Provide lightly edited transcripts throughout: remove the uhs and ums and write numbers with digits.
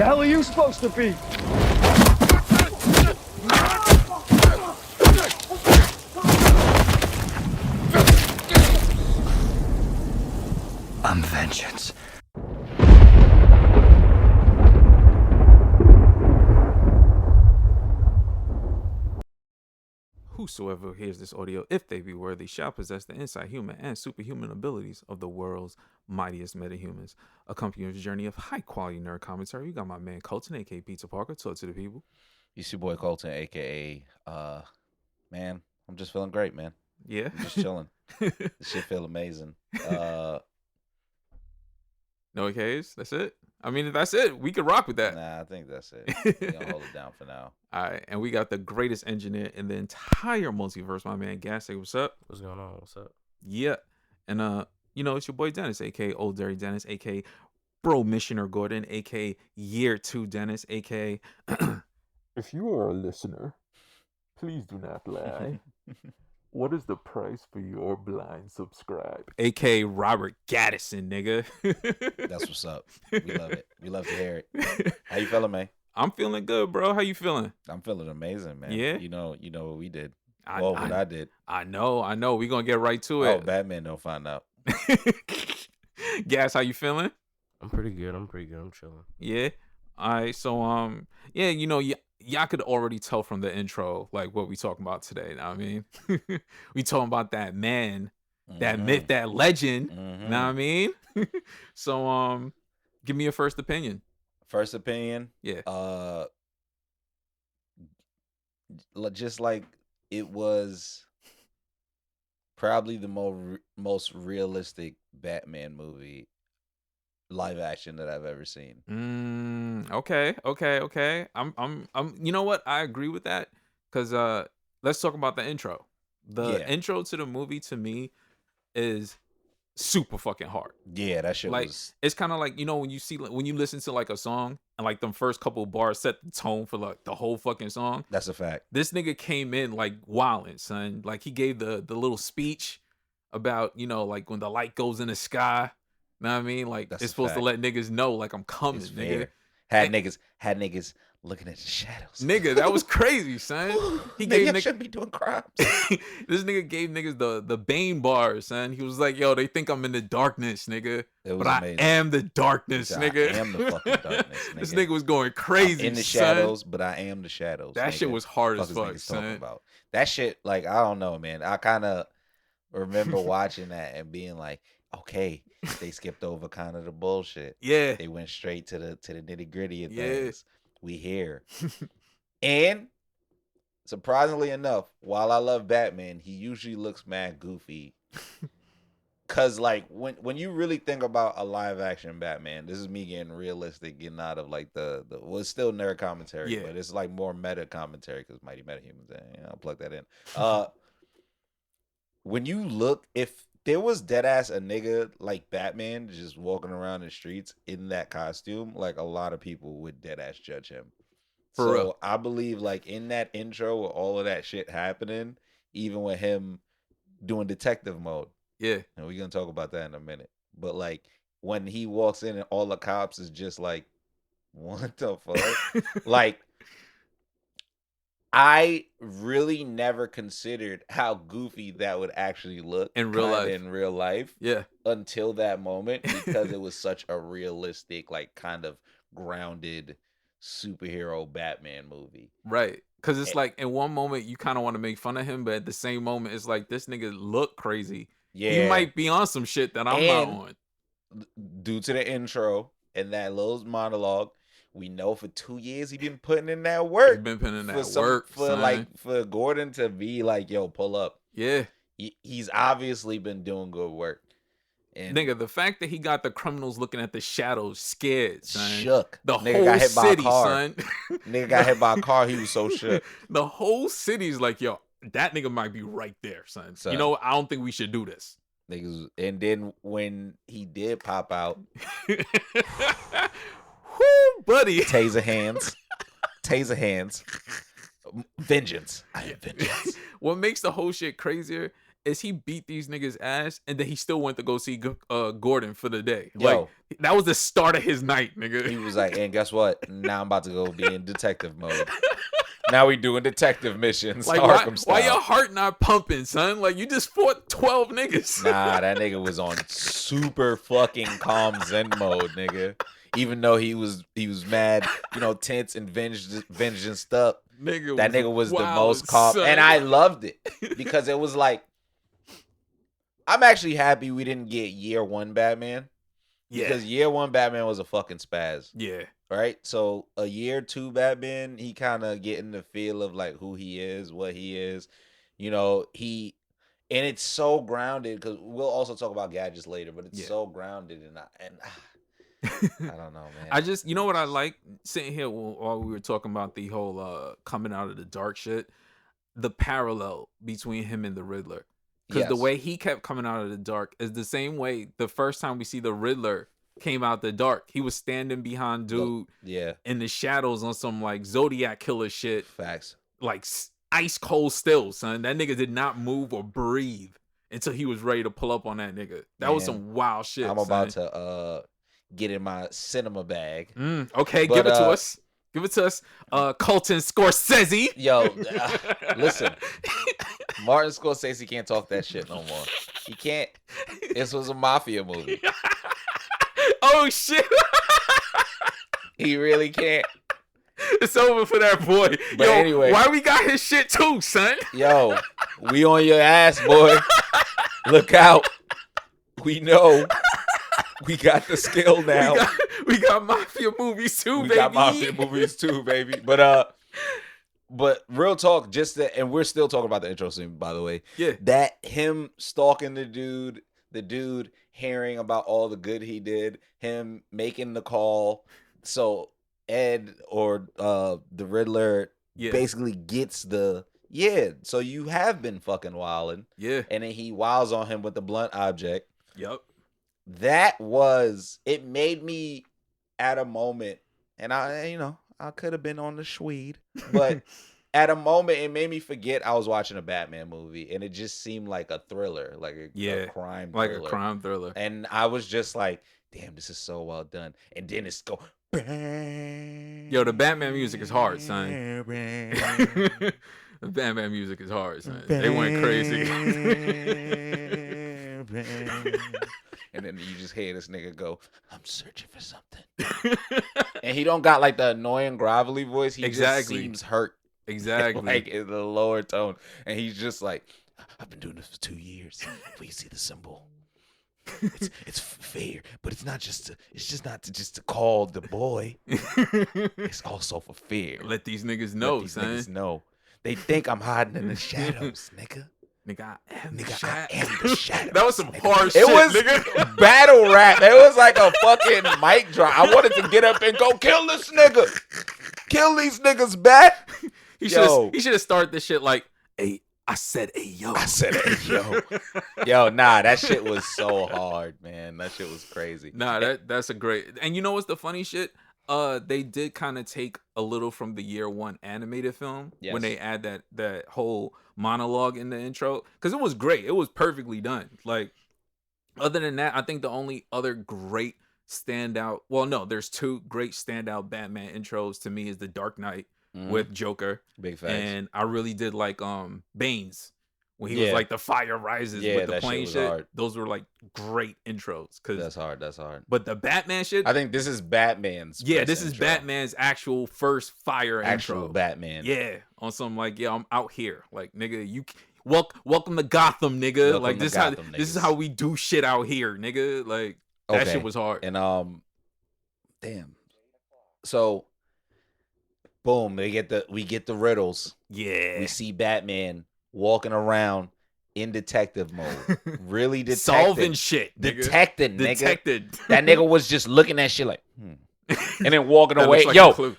The hell are you supposed to be? I'm vengeance. Whosoever hears this audio, if they be worthy, shall possess the inside human and superhuman abilities of the world's mightiest metahumans. Accompanying the journey of high-quality nerd commentary, you got my man Colton, a.k.a. Pizza Parker. Talk to the people. It's your boy Colton, a.k.a. Man, I'm just feeling great, man. Yeah. I'm just chilling. This shit feel amazing. No AKs? That's it? I mean, if that's it, we could rock with that. Nah, I think that's it. We're going to hold it down for now. All right, and we got the greatest engineer in the entire multiverse, my man Gas. Say what's up? What's going on? What's up? Yeah. And it's your boy Dennis, aka Old Dirty Dennis, aka Bro Missioner Gordon, aka Year 2 Dennis, aka if you are a listener, please do not lie. What is the price for your blind subscribe? aka Robert Pattinson, nigga. That's what's up. We love it. We love to hear it. How you feeling, man? I'm feeling good, bro. How you feeling? I'm feeling amazing, man. Yeah? You know what we did. What I did. I know. We're going to get right to it. Oh, Batman don't find out. Gas, how you feeling? I'm pretty good. I'm chilling. Yeah. All right. So, yeah, y'all could already tell from the intro, like, what we talking about today. Know what I mean? We talking about that man, that myth, that legend. Know what I mean? So, give me your first opinion. First opinion? Yeah. Just like it was probably the most realistic Batman movie live action that I've ever seen. Okay. I'm you know what? I agree with that. Cause let's talk about the intro. The intro to the movie to me is super fucking hard. Yeah, that shit like, was. It's kind of like, when you listen to like a song and like them first couple of bars set the tone for like the whole fucking song. That's a fact. This nigga came in like wildin', son. Like he gave the little speech about, like when the light goes in the sky. Know what I mean? Like That's it's supposed to let niggas know like I'm coming, it's nigga. Had niggas looking at the shadows. Nigga, that was crazy, son. He Maybe gave I shouldn't be doing crimes. This nigga gave niggas the Bane bars, son. He was like, yo, they think I'm in the darkness, nigga. But amazing. I am the darkness, nigga. I am the fucking darkness, nigga. This nigga was going crazy, I'm in the shadows, but I am the shadows. That nigga. shit was hard as fuck fuck, is talking son. about? That shit, like, I don't know, man. I kind of remember watching that and being like, okay, they skipped over kind of the bullshit. Yeah. They went straight to the nitty gritty of things. We here. And surprisingly enough, while I love Batman, he usually looks mad goofy. Cause like when you really think about a live action Batman, this is me getting realistic, getting out of like the well, it's still nerd commentary, but it's like more meta commentary because Mighty Metahumans. I'll plug that in. When you look, if there was dead ass a nigga like Batman just walking around the streets in that costume, like a lot of people would dead ass judge him. For real. I believe like in that intro with all of that shit happening, even with him doing detective mode. Yeah. And we're gonna talk about that in a minute. But like when he walks in and all the cops is just like, what the fuck? Like I really never considered how goofy that would actually look in real life. Yeah. Until that moment, because it was such a realistic, like kind of grounded superhero Batman movie. Right. Because it's like in one moment you kind of want to make fun of him, but at the same moment it's like this nigga look crazy. Yeah. He might be on some shit that I'm not on. Due to the intro and that little monologue, we know for 2 years he been putting in that work. He's been putting in that work for Gordon to be like, yo, pull up. Yeah. He's obviously been doing good work. And nigga, the fact that he got the criminals looking at the shadows scared, son. Shook. The nigga whole got hit city, by a car. son. Nigga got hit by a car. He was so shook. The whole city's like, yo, that nigga might be right there, son. You know, I don't think we should do this. Niggas, and then when he did pop out, whoo, buddy, taser hands, vengeance. I am vengeance. What makes the whole shit crazier is he beat these niggas ass and then he still went to go see Gordon for the day. Yo. Like that was the start of his night, nigga. He was like, and guess what? Now I'm about to go be in detective mode. Now we doing detective missions. Like why your heart not pumping, son? Like you just fought 12 niggas. Nah, that nigga was on super fucking calm zen mode, nigga. Even though he was mad, tense and vengeance stuff. That nigga was the most calm, son. and I loved it because it was like, I'm actually happy we didn't get year one Batman. Yeah, because year one Batman was a fucking spaz. Yeah. Right? So a year two Batman, he kind of getting the feel of like who he is, what he is. And it's so grounded because we'll also talk about gadgets later, but it's so grounded and I don't know, man. I just, what I like sitting here while we were talking about the whole coming out of the dark shit, the parallel between him and the Riddler. Because the way he kept coming out of the dark is the same way the first time we see the Riddler came out the dark. He was standing behind dude in the shadows on some like Zodiac killer shit. Facts. Like ice cold still, son. That nigga did not move or breathe until he was ready to pull up on that nigga. That was some wild shit. I'm about to get in my cinema bag. Okay, give it to us. Give it to us. Colton Scorsese. Yo, listen. Martin Scorsese can't talk that shit no more. He can't. This was a mafia movie. Oh, shit. He really can't. It's over for that boy. But anyway. Why we got his shit too, son? Yo, we on your ass, boy. Look out. We know. We got the skill now. We got mafia movies too, baby. We got mafia movies too, baby. But real talk, and we're still talking about the intro scene, by the way. Yeah. That him stalking the dude hearing about all the good he did, him making the call, so Ed or the Riddler basically gets so you have been fucking wilding. Yeah. And then he wiles on him with the blunt object. Yep. It made me at a moment, and I could have been on the Schwede, but at a moment it made me forget I was watching a Batman movie, and it just seemed like a thriller, like a crime thriller. Like a crime thriller. And I was just like, damn, this is so well done. And then it's go, yo, the Batman music is hard, son. The Batman music is hard, son. They went crazy. And then you just hear this nigga go, I'm searching for something. And he don't got like the annoying gravelly voice. He just seems hurt. Exactly. Like in the lower tone. And he's just like, I've been doing this for 2 years. Please see the symbol. It's fair, but it's just not to call the boy. It's also for fear. Let these niggas know, niggas know. They think I'm hiding in the shadows, nigga. Nigga, I am the shadow. That was some hard shit, nigga. Battle rap. It was like a fucking mic drop. I wanted to get up and go kill this nigga. Kill these niggas, Bat. He should have started this shit like, hey, I said, hey, yo. Yo, nah, that shit was so hard, man. That shit was crazy. Nah, that's a great. And you know what's the funny shit? They did kind of take a little from the year one animated film when they add that whole monologue in the intro, because it was great. It was perfectly done. Like, other than that, I think the only other great standout, well, no, there's two great standout Batman intros to me is the Dark Knight with Joker. Big facts. And I really did like Bane's when he was like the fire rises with the plane shit. Hard. Those were like great intros. That's hard. But the Batman shit, I think this is Batman's. This is Batman's actual first fire actual intro. Batman. Yeah, on some like, I'm out here, like, nigga, you welcome to Gotham, nigga. Welcome like this is how we do shit out here, nigga. Like that shit was hard. And damn. So, boom, we get the riddles. Yeah, we see Batman walking around in detective mode, really detecting, solving shit, detecting. Detected. That nigga was just looking at shit like, and then walking away. Like yo,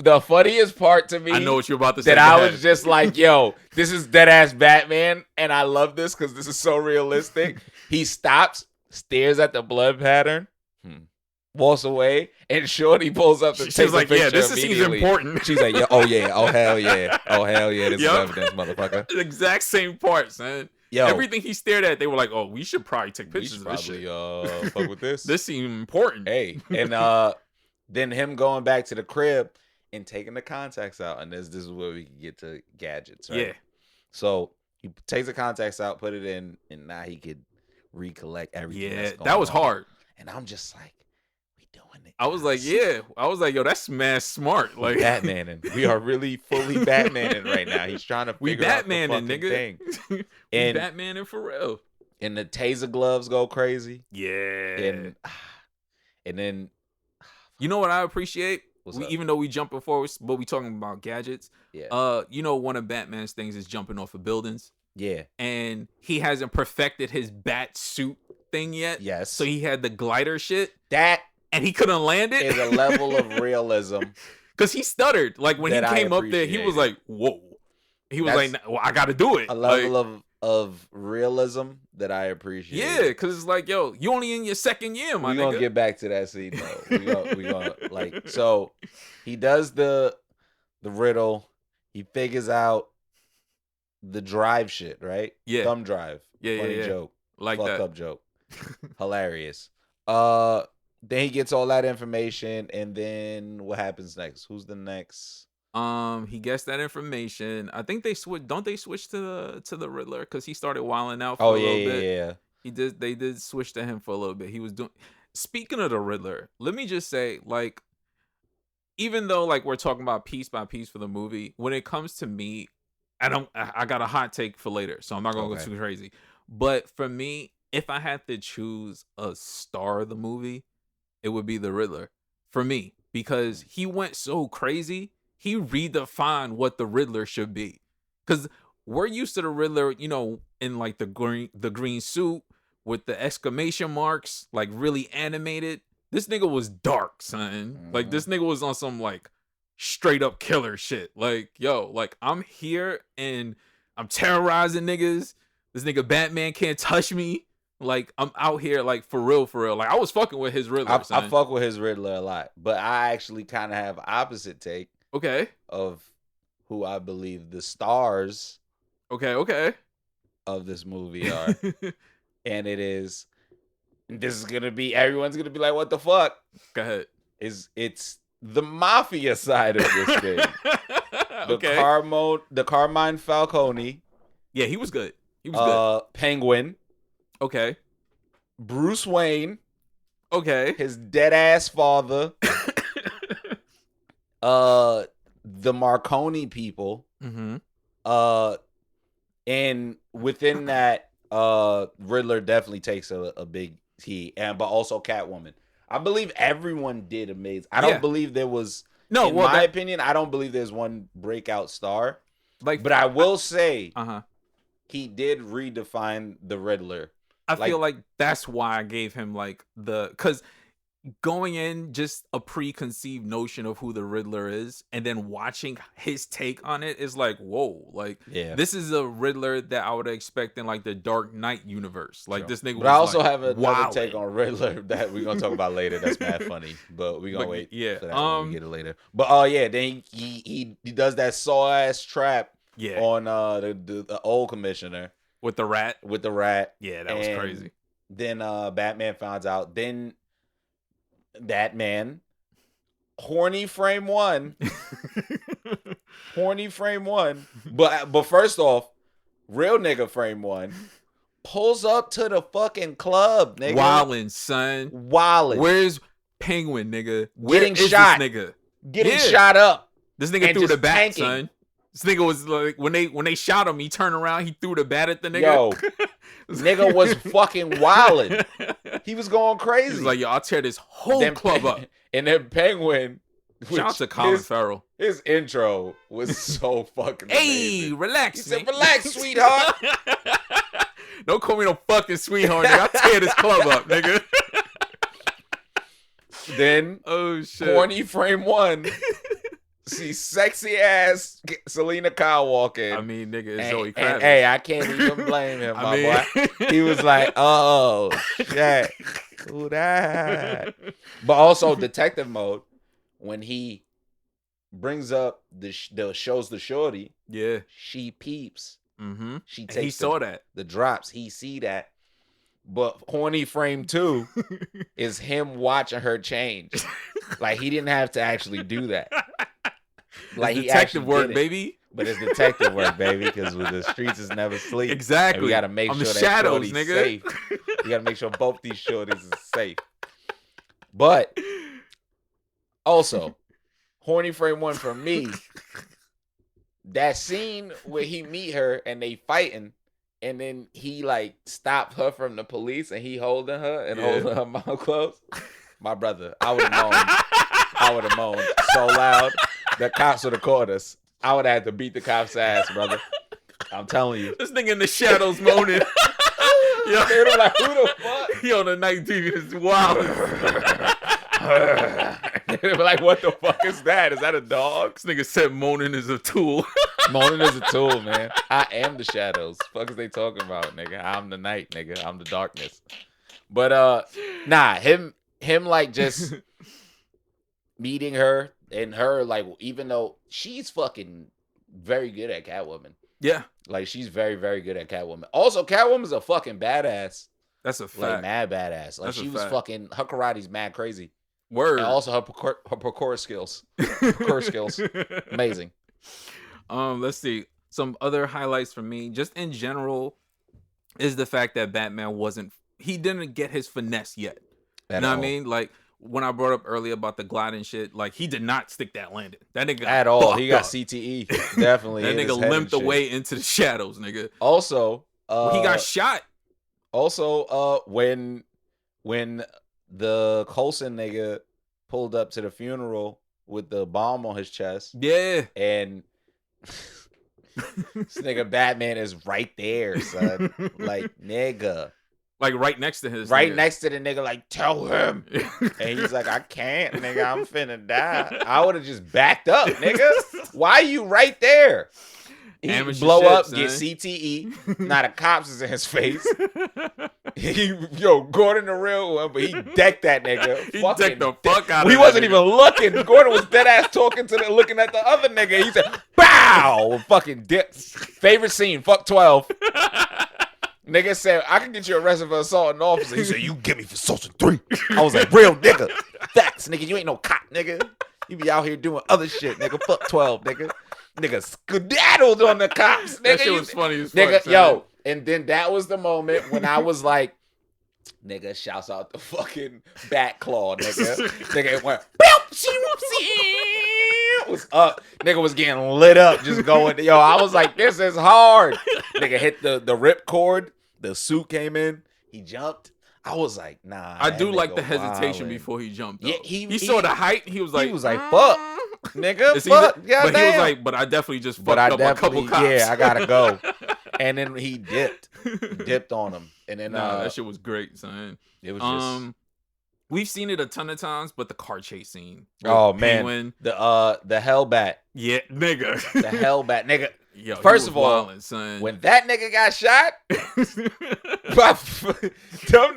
the funniest part to me, I know what you're about to say. That I was just like, yo, this is dead ass Batman, and I love this because this is so realistic. He stops, stares at the blood pattern, walks away, and Shorty pulls up and takes a picture. Yeah, this seems important. She's like, oh hell yeah, this is evidence, motherfucker. The exact same part, son. Yo. everything he stared at, they were like, "Oh, we should probably take We pictures should of this shit. probably fuck with this. This seemed important." Hey, and then him going back to the crib and taking the contacts out, and this is where we can get to gadgets, right? Yeah. So he takes the contacts out, put it in, and now he could recollect everything. Yeah, that's going that was on. hard. And I'm just like, we doing it. I was like, guys. yeah. I was like, yo, that's mad smart. We Like Batmaning. We are really fully Batmaning right now. He's trying to we figure out the Batmaning, fucking nigga. thing. we And- Batmaning for real. And the taser gloves go crazy. Yeah. And then You know what I appreciate? What's up? Even though we jumping forward, but we talking about gadgets. Yeah. You know, one of Batman's things is jumping off of buildings, Yeah. and he hasn't perfected his bat suit thing yet. Yes. So he had the glider shit, That and he couldn't land it. is a level of realism. Because he stuttered. Like when he that I came up there, he was appreciate. like, "Whoa." He was That's like, "Well, I got to do it." A level Like, of realism that I appreciate. yeah, because it's like, yo, you only in your second year, my We're nigga. gonna get back to that scene though. We gonna like so he does the riddle, he figures out the drive shit, right? Yeah. Thumb drive. Yeah, Funny yeah. joke. Like Fuck that. up joke. Hilarious. Then he gets all that information, and then what happens next? Who's the next? He gets that information. I think they switch. Don't they switch to the Riddler? Because he started wilding out for Oh a yeah, little yeah, bit. yeah. He did. They did switch to him for a little bit. He was doing. Speaking of the Riddler, let me just say, like, even though like we're talking about piece by piece for the movie, when it comes to me, I got a hot take for later, so I'm not gonna Okay. go too crazy. But for me, if I had to choose a star of the movie, it would be the Riddler for me, because he went so crazy. He redefined what the Riddler should be. Because we're used to the Riddler, you know, in like the green suit with the exclamation marks, like really animated. This nigga was dark, son. Like this nigga was on some like straight up killer shit. Like, yo, like I'm here and I'm terrorizing niggas. This nigga Batman can't touch me. Like I'm out here like for real. Like I was fucking with his Riddler, I son. fuck with his Riddler a lot, but I actually kind of have opposite take Okay. of who I believe the stars Okay. of this movie are. And this is gonna be, everyone's gonna be like, what the fuck? Go ahead. It's the mafia side of this thing. Okay. The Carmine Falcone, Yeah, he was good. He was Penguin, good. Okay. Bruce Wayne, Okay. his dead ass father, the Marconi people, Mm-hmm. and within that, Riddler definitely takes a big key, but also Catwoman. I believe everyone did amazing. I don't Yeah. believe there was, No, in well, my opinion, I don't believe there's one breakout star. like, But I will say uh-huh. he did redefine the Riddler. I like- feel like that's why I gave him like because going in just a preconceived notion of who the Riddler is, and then watching his take on it is like, whoa, like Yeah. this is a Riddler that I would expect in like the Dark Knight universe. Like Sure. this nigga. But I was, also like, have another wildin'. take on Riddler that we're gonna talk about later. That's mad funny, but we're gonna But, wait yeah, for that when we get it later. But yeah, then he does that saw ass trap Yeah, on the old commissioner with the rat. with the rat. Yeah, that was And crazy. Then Batman finds out. Then that man, horny frame one. But first off, real nigga frame one pulls up to the fucking club, nigga. Wildin', son. Wildin'. Where's Penguin, nigga? Where Getting is shot. This nigga? Getting Yeah. shot up. This nigga And threw the just bat, tanking. son. This nigga was like when they shot him, he turned around, he threw the bat at the nigga. Yo, nigga was fucking wildin'. He was going crazy. He was like, yo, I'll tear this whole Then club up. And then Penguin. Shout out which to Colin his, Farrell. His intro was so fucking Hey, amazing. relax, He said, man. "Relax, sweetheart." Don't call me no fucking sweetheart, nigga. I'll tear this club up, nigga. Then Oh shit. horny frame one. See sexy ass Selena Kyle walk in. I mean, nigga, it's and, Zoe and, Kravitz. hey, I can't even blame him, my I mean, boy. He was like, "Oh shit, who that?" But also detective mode when he brings up shows the shorty, yeah. she peeps Mm-hmm. She He takes saw that. the drops. He see that. But horny frame 2 is him watching her change. Like, he didn't have to actually do that. Like, it's he detective actually work, did it. baby. But it's detective work, baby, because the streets is never sleep. Exactly. And we got to make I'm sure the that shadows, shorty's nigga. safe. We got to make sure both these shorties is safe. But also, horny frame 1 for me, that scene where he meet her and they fighting, and then he like stopped her from the police and he holding her and holding her mouth closed. My brother, I would have moaned so loud. The cops would have caught us. I would have had to beat the cop's ass, brother. I'm telling you. This nigga in the shadows moaning. Yo, they were like, who the fuck? He on the night TV is wild. They were like, what the fuck is that? Is that a dog? This nigga said moaning is a tool. Moaning is a tool, man. I am the shadows. Fuck is they talking about, nigga? I'm the night, nigga. I'm the darkness. But nah, him like just meeting her and her like, even though she's fucking very good at Catwoman. Yeah. Like, she's very, very good at Catwoman. Also, Catwoman's a fucking badass. That's a fact. Like, mad badass. Like, That's she a was fact. fucking, her karate's mad crazy. Word. And also her parkour skills. Parkour skills. Amazing. Let's see. Some other highlights for me, just in general, is the fact that Batman he didn't get his finesse yet. You know what I mean? Like, when I brought up earlier about the gliding shit, like, he did not stick that landing. That nigga at all. He got up. CTE. Definitely. That nigga limped away into the shadows, nigga. Also, he got shot. Also, when the Coulson nigga pulled up to the funeral with the bomb on his chest. Yeah. And this nigga Batman is right there, son. Like, nigga. Like, right next to his Right nigga. next to the nigga, like, tell him. And he's like, I can't, nigga. I'm finna die. I would have just backed up, nigga. Why you right there? He Amateur blow shit, up, son. get CTE. Now the cops is in his face. Gordon the real one, but he decked that nigga. He decked the fuck out of He that wasn't nigga. even looking. Gordon was dead ass talking to looking at the other nigga. He said, "Bow!" Fucking dip. Favorite scene. Fuck 12. Nigga said, I can get you arrested for assaulting an officer. He said, you get me for assaulting 3. I was like, real nigga. Facts, nigga. You ain't no cop, nigga. You be out here doing other shit, nigga. Fuck 12, nigga. Nigga skedaddled on the cops, nigga. That shit was funny as fuck, nigga, son. yo. And then that was the moment when I was like, nigga, shouts out the fucking bat claw, nigga. Nigga, it went, was up. Nigga was getting lit up, just going. Yo, I was like, this is hard. Nigga hit the rip cord. The suit came in. He jumped. I was like, nah. I do like the nigga hesitation wildin'. before he jumped. Though. Yeah, he saw the height. He was like, fuck, nigga, It's fuck. either- Yeah, but he was like, but I definitely just fucked up a couple cops. Yeah, I gotta go. And then he dipped on him, and then that shit was great, son. it was just. We've seen it a ton of times, but the car chase scene. with Oh man, Penguin, the Hellbat, yeah, nigga. the Hellbat, nigga. Yo, First he of was all, wildin', son. When that nigga got shot, them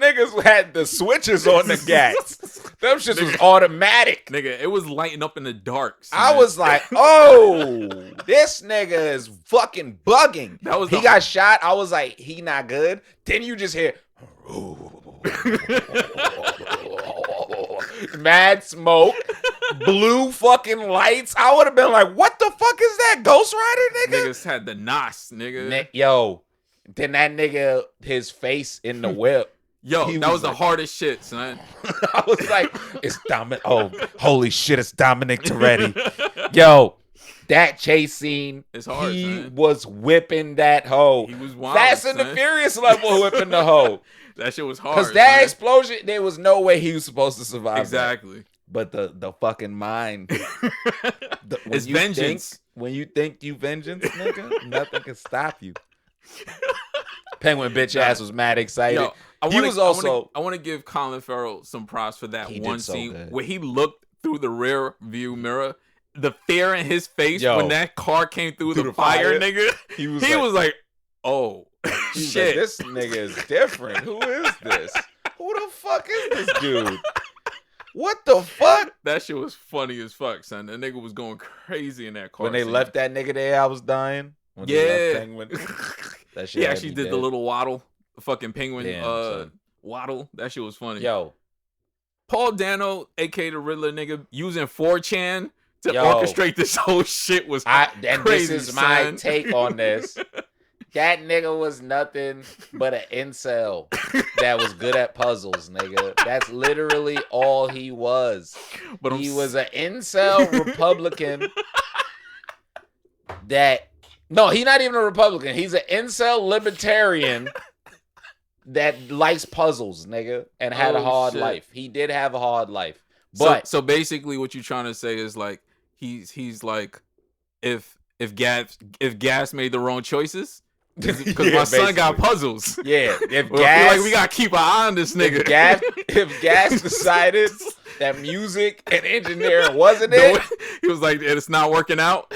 niggas had the switches on the gas. Them shits was automatic. Nigga, it was lighting up in the dark. Son. I was like, oh, this nigga is fucking bugging. That was he got shot. I was like, he not good. Then you just hear mad smoke, blue fucking lights. I would have been like, what the fuck is that? Ghost Rider, nigga? Niggas had the nos, nigga. Yo, then that nigga, his face in the whip. Yo, he that was the like- hardest shit, son. I was like, it's Dominic. Oh, holy shit, it's Dominic Toretto. Yo, that chase scene, It's hard, he son. was whipping that hoe. He was wild, Fast and the son. Furious level whipping the hoe. That shit was hard. Because that son. explosion, there was no way he was supposed to survive. Exactly. That. But the fucking mind. When It's you vengeance. when you think you vengeance, nigga, nothing can stop you. Penguin bitch ass was mad excited. Yo, I want to give Colin Farrell some props for that He one did so scene good. where he looked through the rear view mirror. The fear in his face Yo. when that car came through Through the the fire, fire. nigga. He was He like- was like, oh, He was shit. like, this nigga is different. Who is this? Who the fuck is this dude? What the fuck? That shit was funny as fuck, son. That nigga was going crazy in that car. When they scene. left that nigga there, I was dying. When they left Yeah. Penguin. That shit He had actually me did the dead. little waddle. The fucking penguin Damn, son. waddle. That shit was funny. Yo, Paul Dano, aka the Riddler nigga, using 4chan to Yo. orchestrate this whole shit was and crazy, this is my son. take on this. That nigga was nothing but an incel that was good at puzzles, nigga. That's literally all he was. But He was an incel Republican that... No, he's not even a Republican. He's an incel libertarian that likes puzzles, nigga, and had a hard shit. life. He did have a hard life. But so basically what you're trying to say is like he's like if Gas made the wrong choices, because my son got puzzles. Yeah, if Well, Gas, I feel like we gotta keep an eye on this nigga. If Gas decided that music and engineering wasn't it, He was like, it's not working out.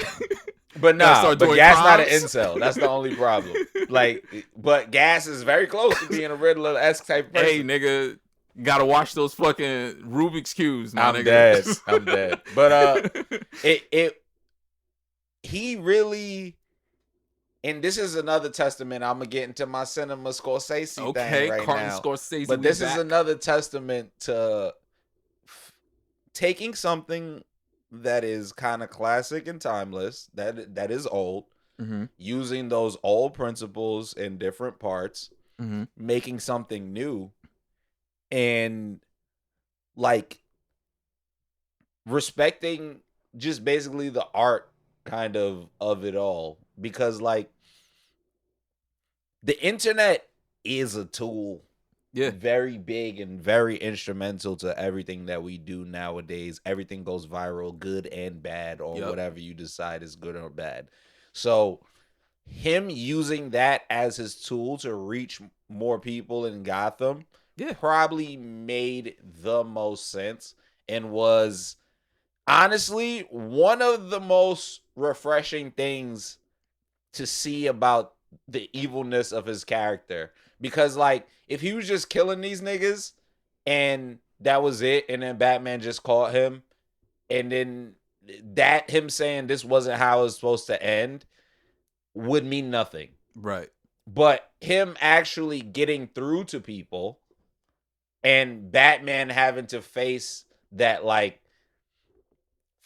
but Gotta nah, start but doing Gas not an crimes. incel. That's the only problem. Like, but Gas is very close to being a Riddler-esque type person. Hey, nigga, gotta watch those fucking Rubik's cubes, my I'm nigga. dead. I'm dead. But he really, and this is another testament. I'm gonna get into my cinema Scorsese Okay, thing right Martin now. Scorsese. But we this back. is another testament to taking something that is kind of classic and timeless, that is old, Mm-hmm. using those old principles in different parts, Mm-hmm. making something new, and like respecting just basically the art kind of it all, because like the internet is a tool, Yeah. very big and very instrumental to everything that we do nowadays. Everything goes viral, good and bad, or Yep. whatever you decide is good or bad. So him using that as his tool to reach more people in Gotham, Yeah. probably made the most sense, and was honestly one of the most refreshing things to see about the evilness of his character. Because like, if he was just killing these niggas and that was it, and then Batman just caught him, and then that him saying this wasn't how it was supposed to end, would mean nothing. Right. But him actually getting through to people, and Batman having to face that, like,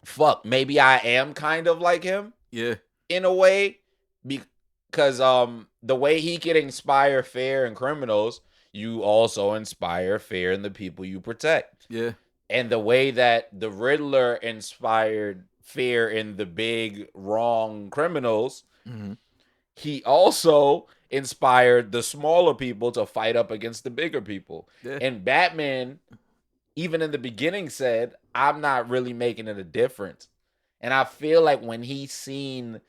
fuck, maybe I am kind of like him Yeah. in a way, because the way he can inspire fear in criminals, you also inspire fear in the people you protect. Yeah. And the way that the Riddler inspired fear in the big wrong criminals, Mm-hmm. he also inspired the smaller people to fight up against the bigger people. Yeah. And Batman, even in the beginning, said, I'm not really making it a difference. And I feel like when he seen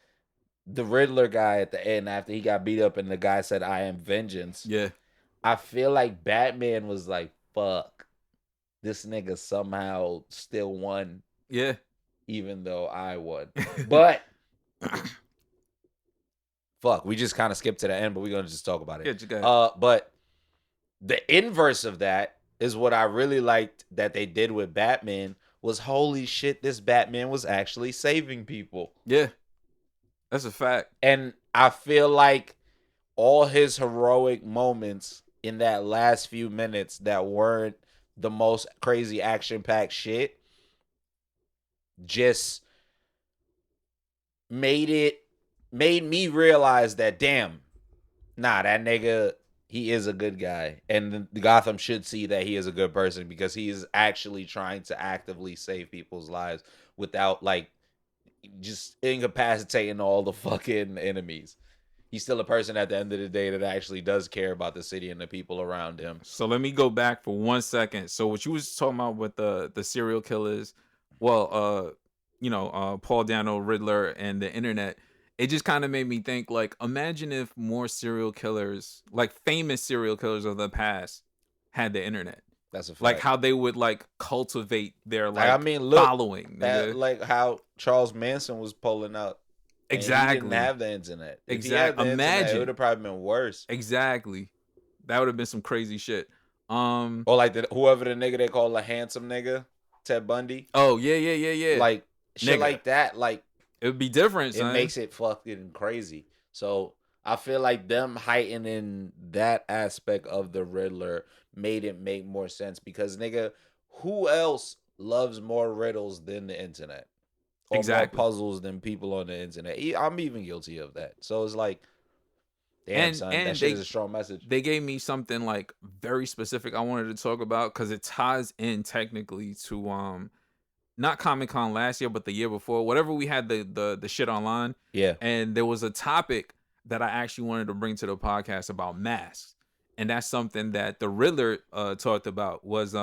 the Riddler guy at the end after he got beat up and the guy said, I am vengeance, Yeah. I feel like Batman was like, fuck, this nigga somehow still won, Yeah. even though I won. But fuck, we just kind of skipped to the end, but we're gonna just talk about it. Yeah, just go ahead. But the inverse of that is what I really liked that they did with Batman, was holy shit, this Batman was actually saving people. Yeah. That's a fact. And I feel like all his heroic moments in that last few minutes that weren't the most crazy action-packed shit just made me realize that, damn, nah, that nigga, he is a good guy. And the Gotham should see that he is a good person, because he is actually trying to actively save people's lives without, like, just incapacitating all the fucking enemies. He's still a person at the end of the day that actually does care about the city and the people around him. So let me go back for 1 second. So what you was talking about with the serial killers, well, Paul Dano, Riddler, and the internet, it just kind of made me think, like, imagine if more serial killers, like famous serial killers of the past, had the internet. That's a fact. Like how they would like cultivate their like I mean, look, following. nigga. like how Charles Manson was pulling out. And Exactly. he didn't have the internet. If he Exactly. had the internet, Imagine. it would have probably been worse. Exactly. That would have been some crazy shit. Or like whoever the nigga they call a handsome nigga, Ted Bundy. Oh yeah. Like shit Nigga. like that. Like It would be different, it son. makes it fucking crazy. So I feel like them heightening that aspect of the Riddler made it make more sense because, nigga, who else loves more riddles than the internet? Or Exactly. more puzzles than people on the internet. I'm even guilty of that. So it's like, damn, son, that shit is a strong message. They gave me something like very specific I wanted to talk about because it ties in technically to not Comic-Con last year, but the year before. Whatever we had the shit online. Yeah. And there was a topic that I actually wanted to bring to the podcast about masks. And that's something that the Riddler talked about was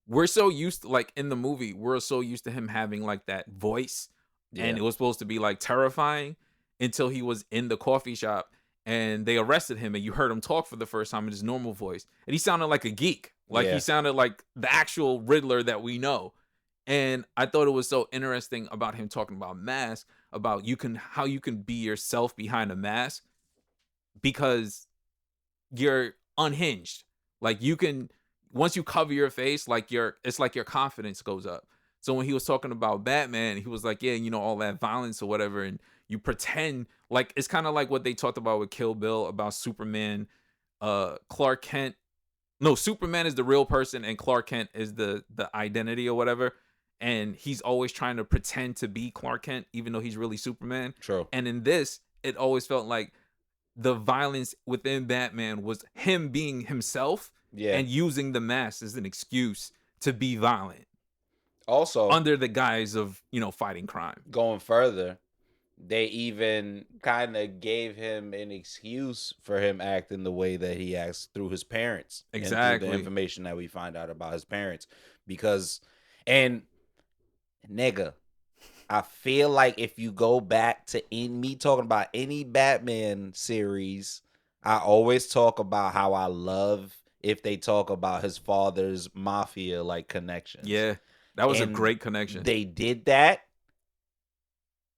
we're so used to, like in the movie, we're so used to him having like that voice. Yeah. And it was supposed to be like terrifying until he was in the coffee shop and they arrested him and you heard him talk for the first time in his normal voice. And he sounded like a geek. Like he sounded like the actual Riddler that we know. And I thought it was so interesting about him talking about masks, about how you can be yourself behind a mask because you're unhinged. Like you can, once you cover your face, like it's like your confidence goes up. So when he was talking about Batman, he was like, yeah, you know, all that violence or whatever. And you pretend like it's kind of like what they talked about with Kill Bill about Superman, Clark Kent. No, Superman is the real person and Clark Kent is the identity or whatever. And he's always trying to pretend to be Clark Kent, even though he's really Superman. True. And in this, it always felt like the violence within Batman was him being himself and using the mask as an excuse to be violent. Also, under the guise of, you know, fighting crime. Going further, they even kind of gave him an excuse for him acting the way that he acts through his parents. Exactly. And through the information that we find out about his parents. Because, and nigga, I feel like if you go back to me talking about any Batman series, I always talk about how I love if they talk about his father's mafia like connections. Yeah, that was a great connection. They did that.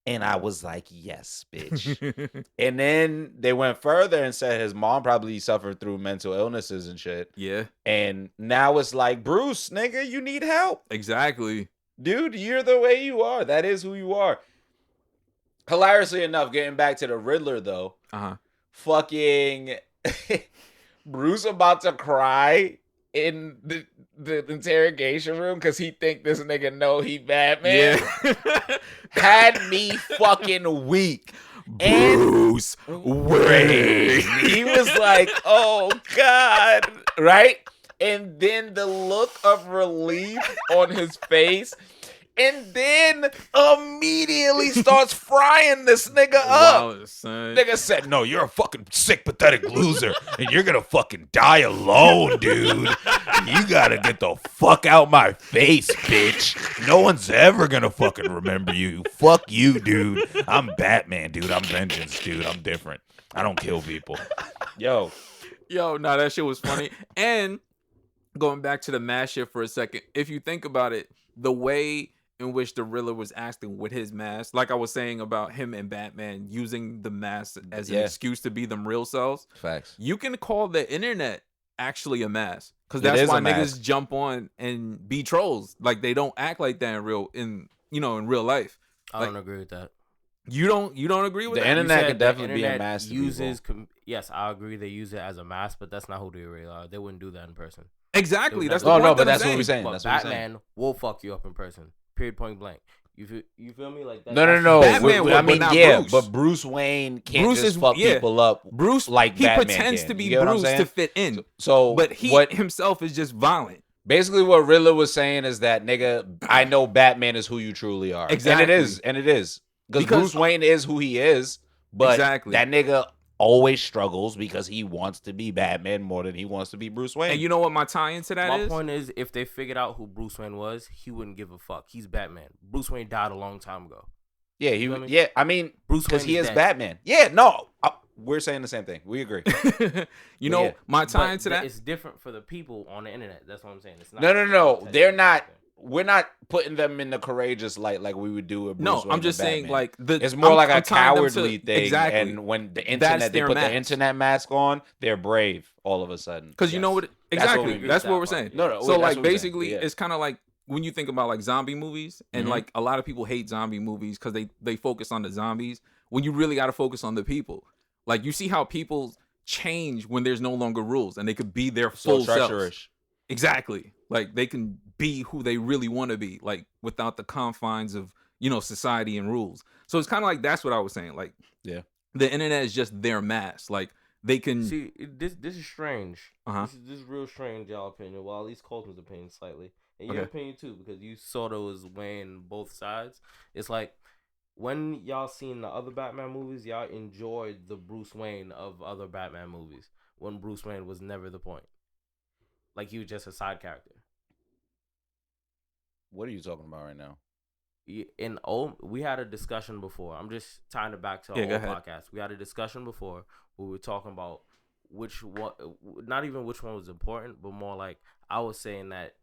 And I was like, yes, bitch. And then they went further and said his mom probably suffered through mental illnesses and shit. Yeah. And now it's like, Bruce, nigga, you need help. Exactly. Dude, you're the way you are. That is who you are. Hilariously enough, getting back to the Riddler, though. Fucking Bruce about to cry in the interrogation room because he think this nigga know he Batman. Yeah. Had me fucking weak. Bruce Wayne. He was like, oh, God. Right? And then the look of relief on his face. And then immediately starts frying this nigga up. Wow, son. Nigga said, no, you're a fucking sick, pathetic loser. And you're going to fucking die alone, dude. You got to get the fuck out my face, bitch. No one's ever going to fucking remember you. Fuck you, dude. I'm Batman, dude. I'm vengeance, dude. I'm different. I don't kill people. Yo, nah, that shit was funny. And going back to the mask shit for a second, if you think about it, the way in which the Riddler was acting with his mask, like I was saying about him and Batman using the mask as an excuse to be them real selves. Facts. You can call the internet actually a mask because that's why niggas jump on and be trolls. Like they don't act like that in real life. I don't agree with that. You don't agree with the that? internet can definitely be a mask. Yes, I agree. They use it as a mask, but that's not who they really are. They wouldn't do that in person. Exactly. That's the point. But that's what we're saying. But Batman will fuck you up in person. Period. Point blank. You feel me? Like that. No. Batman I mean, yeah, Bruce. but Bruce Wayne can't just fuck people up. Bruce, like he Batman pretends can. to be You get Bruce to fit in. So, but he himself is just violent. Basically, what Riddler was saying is that, nigga, I know Batman is who you truly are. Exactly. And it is. Because Bruce Wayne is who he is, but that nigga always struggles because he wants to be Batman more than he wants to be Bruce Wayne. And you know what my tie into that is? My point is, if they figured out who Bruce Wayne was, he wouldn't give a fuck. He's Batman. Bruce Wayne died a long time ago. Yeah, I mean, Bruce because Wayne he is dead. Batman. Yeah, no, we're saying the same thing. We agree. My tie into that. It's different for the people on the internet. That's what I'm saying. It's not. No. They're not. We're not putting them in the courageous light like we would do with Bruce Wayne. I'm just saying, like it's more like a cowardly thing. Exactly. And when the internet they put the internet mask on, they're brave all of a sudden. Because you know what? Exactly. That's what we're saying. No. So like basically, it's kind of like when you think about like zombie movies, and Mhm. like a lot of people hate zombie movies because they focus on the zombies when you really got to focus on the people. Like you see how people change when there's no longer rules and they could be their full selves. treacherous. Exactly. Like they can be who they really want to be, like without the confines of, society and rules. So it's kind of like that's what I was saying. Like, Yeah. the internet is just their mask. Like they can See, this is strange. Uh-huh. This is real strange, y'all opinion. Well, at least Colton's opinion slightly, and your Okay. opinion too, because you sort of was weighing both sides. It's like when y'all seen the other Batman movies, y'all enjoyed the Bruce Wayne of other Batman movies when Bruce Wayne was never the point. Like he was just a side character. What are you talking about right now? We had a discussion before. I'm just tying it back to our Yeah, go old ahead. podcast. We had a discussion before where we were talking about which one, not even which one was important, but more like I was saying that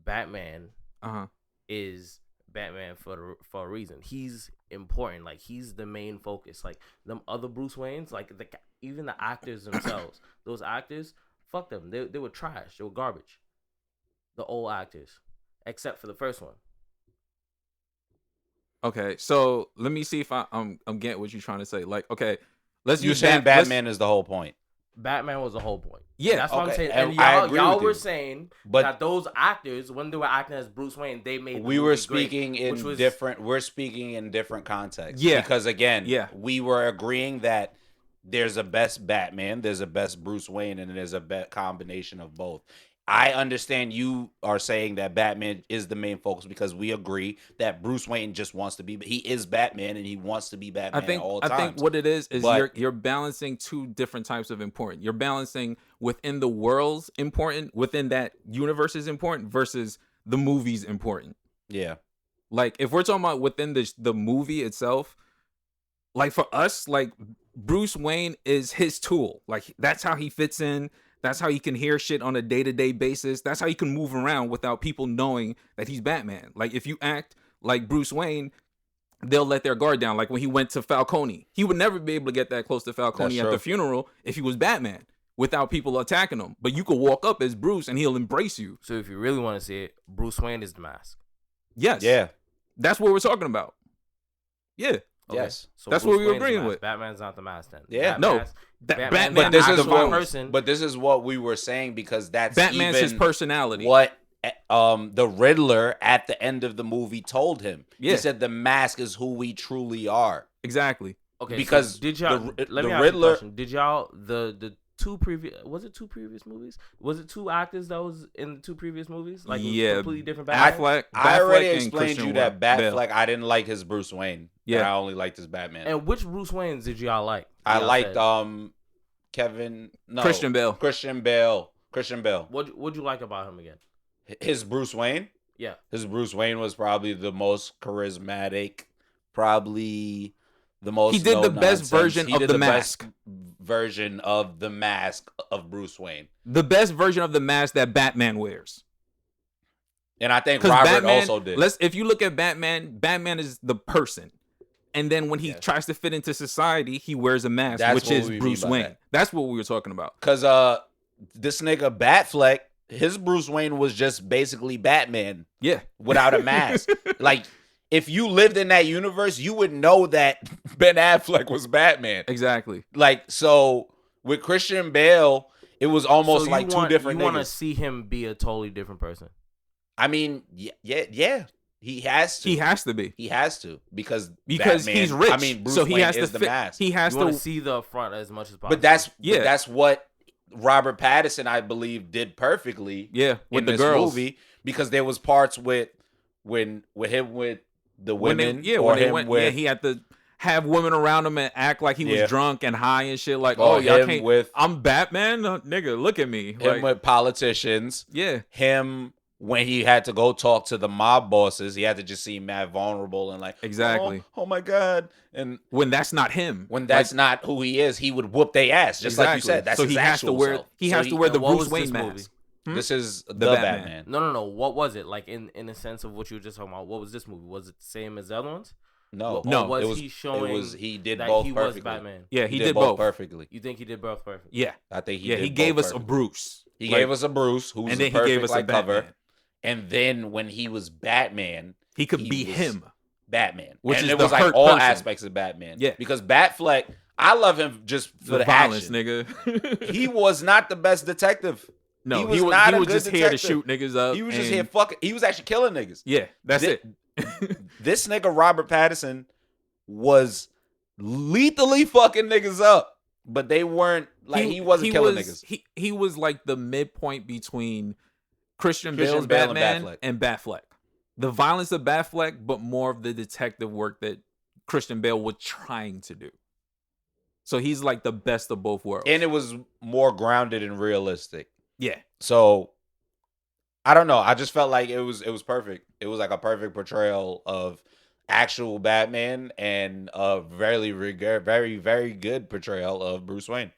Batman uh-huh. is Batman for a reason. He's important. Like he's the main focus. Like them other Bruce Waynes, like even the actors themselves, those actors, fuck them. They were trash. They were garbage. The old actors, except for the first one. Okay, so let me see if I'm getting what you're trying to say. Like, okay, let's You use saying let's- Batman is the whole point? Batman was the whole point. Yeah, that's what I'm okay, saying. and And I agree y'all with were you. saying But- that those actors, when they were acting as Bruce Wayne, they made the We were movie great, speaking in which was- different. We're speaking in different contexts. Yeah. Because again, Yeah. we were agreeing that there's a best Batman, there's a best Bruce Wayne, and there's a combination of both. I understand you are saying that Batman is the main focus because we agree that Bruce Wayne just wants to be. He is Batman and he wants to be Batman at all times. I think what it is But- you're balancing two different types of important. You're balancing within the world's important, within that universe is important versus the movie's important. Yeah. Like if we're talking about within the movie itself, like for us, like Bruce Wayne is his tool. Like that's how he fits in. That's how he can hear shit on a day-to-day basis. That's how he can move around without people knowing that he's Batman. Like if you act like Bruce Wayne, they'll let their guard down. Like when he went to Falcone, he would never be able to get that close to Falcone That's at true. the funeral if he was Batman without people attacking him. But you could walk up as Bruce and he'll embrace you. So if you really want to see it, Bruce Wayne is the mask. Yes. Yeah. That's what we're talking about. Yeah. Okay. Yes. So That's Bruce what we were Wayne's the agreeing mask. with. Batman's not the mask then. Yeah. No. Batman's Batman- But this is actual what person. But this is what we were saying because that's Batman's even his personality. what the Riddler at the end of the movie told him. Yeah. He said the mask is who we truly are. Exactly. Okay, because so did y'all? the let me Riddler- ask you a question. Did y'all the two previous? Was it two previous movies? Was it two actors that was in the two previous movies? Like it was Yeah. completely different. Batman? Affleck. I already Batfleck and explained Christian you that Bale. Batfleck. I didn't like his Bruce Wayne. Yeah. And I only liked his Batman. And which Bruce Waynes did y'all like? I Y'all liked said? Christian Bale. Christian Bale. Christian Bale. What'd you like about him again? His Bruce Wayne. Yeah. His Bruce Wayne was probably the most charismatic, probably the most. He did the best no-nonsense. version He of did the best mask. version of the mask of Bruce Wayne. The best version of the mask that Batman wears. And I think Because Robert Batman, also did. if you look at Batman, Batman is the person. And then when he Yes. tries to fit into society, he wears a mask, That's which what is we mean Bruce by Wayne. that. That's what we were talking about. Because this nigga Batfleck, his Bruce Wayne was just basically Batman Yeah. without a mask. Like, if you lived in that universe, you would know that Ben Affleck was Batman. Exactly. Like, so with Christian Bale, it was almost So like two different You want to niggas. see him be a totally different person? I mean, yeah. He has to. He has to be. He has to because Because he's rich. I mean, Bruce so he Wayne has is to the fit. mask. He has You want to to see the front as much as possible. but that's Yeah. that's what Robert Pattinson, I believe, did perfectly. Yeah, with in the this girls. movie because there was parts with him with the When women. they, or when they him went, with he had to have women around him and act like he was Yeah. drunk and high and shit. Like, Or oh, y'all him can't. with- I'm Batman, nigga. Look at me. him Like, with politicians. yeah, Him when he had to go talk to the mob bosses, he had to just seem mad vulnerable and like Exactly. Oh my god! And when that's not him. when that's not who he is, he would whoop their ass, just like you Exactly. said. That's so his he has to actual wear. self. He So has to wear the and what Bruce was Wayne this mask. movie? This is the Batman. Batman. No. What was it like in a sense of what you were just talking about? What was this movie? Was it the same as the other ones? No, Or No, was it was he showing he did that both he perfectly. was Batman? Yeah, he did did both. perfectly. You think he did both perfect? Yeah, I think he yeah. did He gave both us a perfectly. Bruce. He Like, gave us a Bruce, who's and a then he perfect gave us a like cover, Batman. And then when he was Batman, he could be was him. Batman. Which and is it the was like hurt all person. aspects of Batman. Yeah. Because Batfleck, I love him just for the violence, action. nigga. He was not the best detective. No, he was not he a was good just here to detective. shoot niggas up. He was just here fucking. He was actually killing niggas. Yeah, that's it. This nigga Robert Pattinson was lethally fucking niggas up, but they weren't like he wasn't killing niggas. He was like the midpoint between Christian Bale Bale's and Batman Batfleck. and Batfleck. The violence of Batfleck, but more of the detective work that Christian Bale was trying to do. So he's like the best of both worlds. And it was more grounded and realistic. Yeah. So I don't know. I just felt like it was perfect. It was like a perfect portrayal of actual Batman and a very, very good portrayal of Bruce Wayne.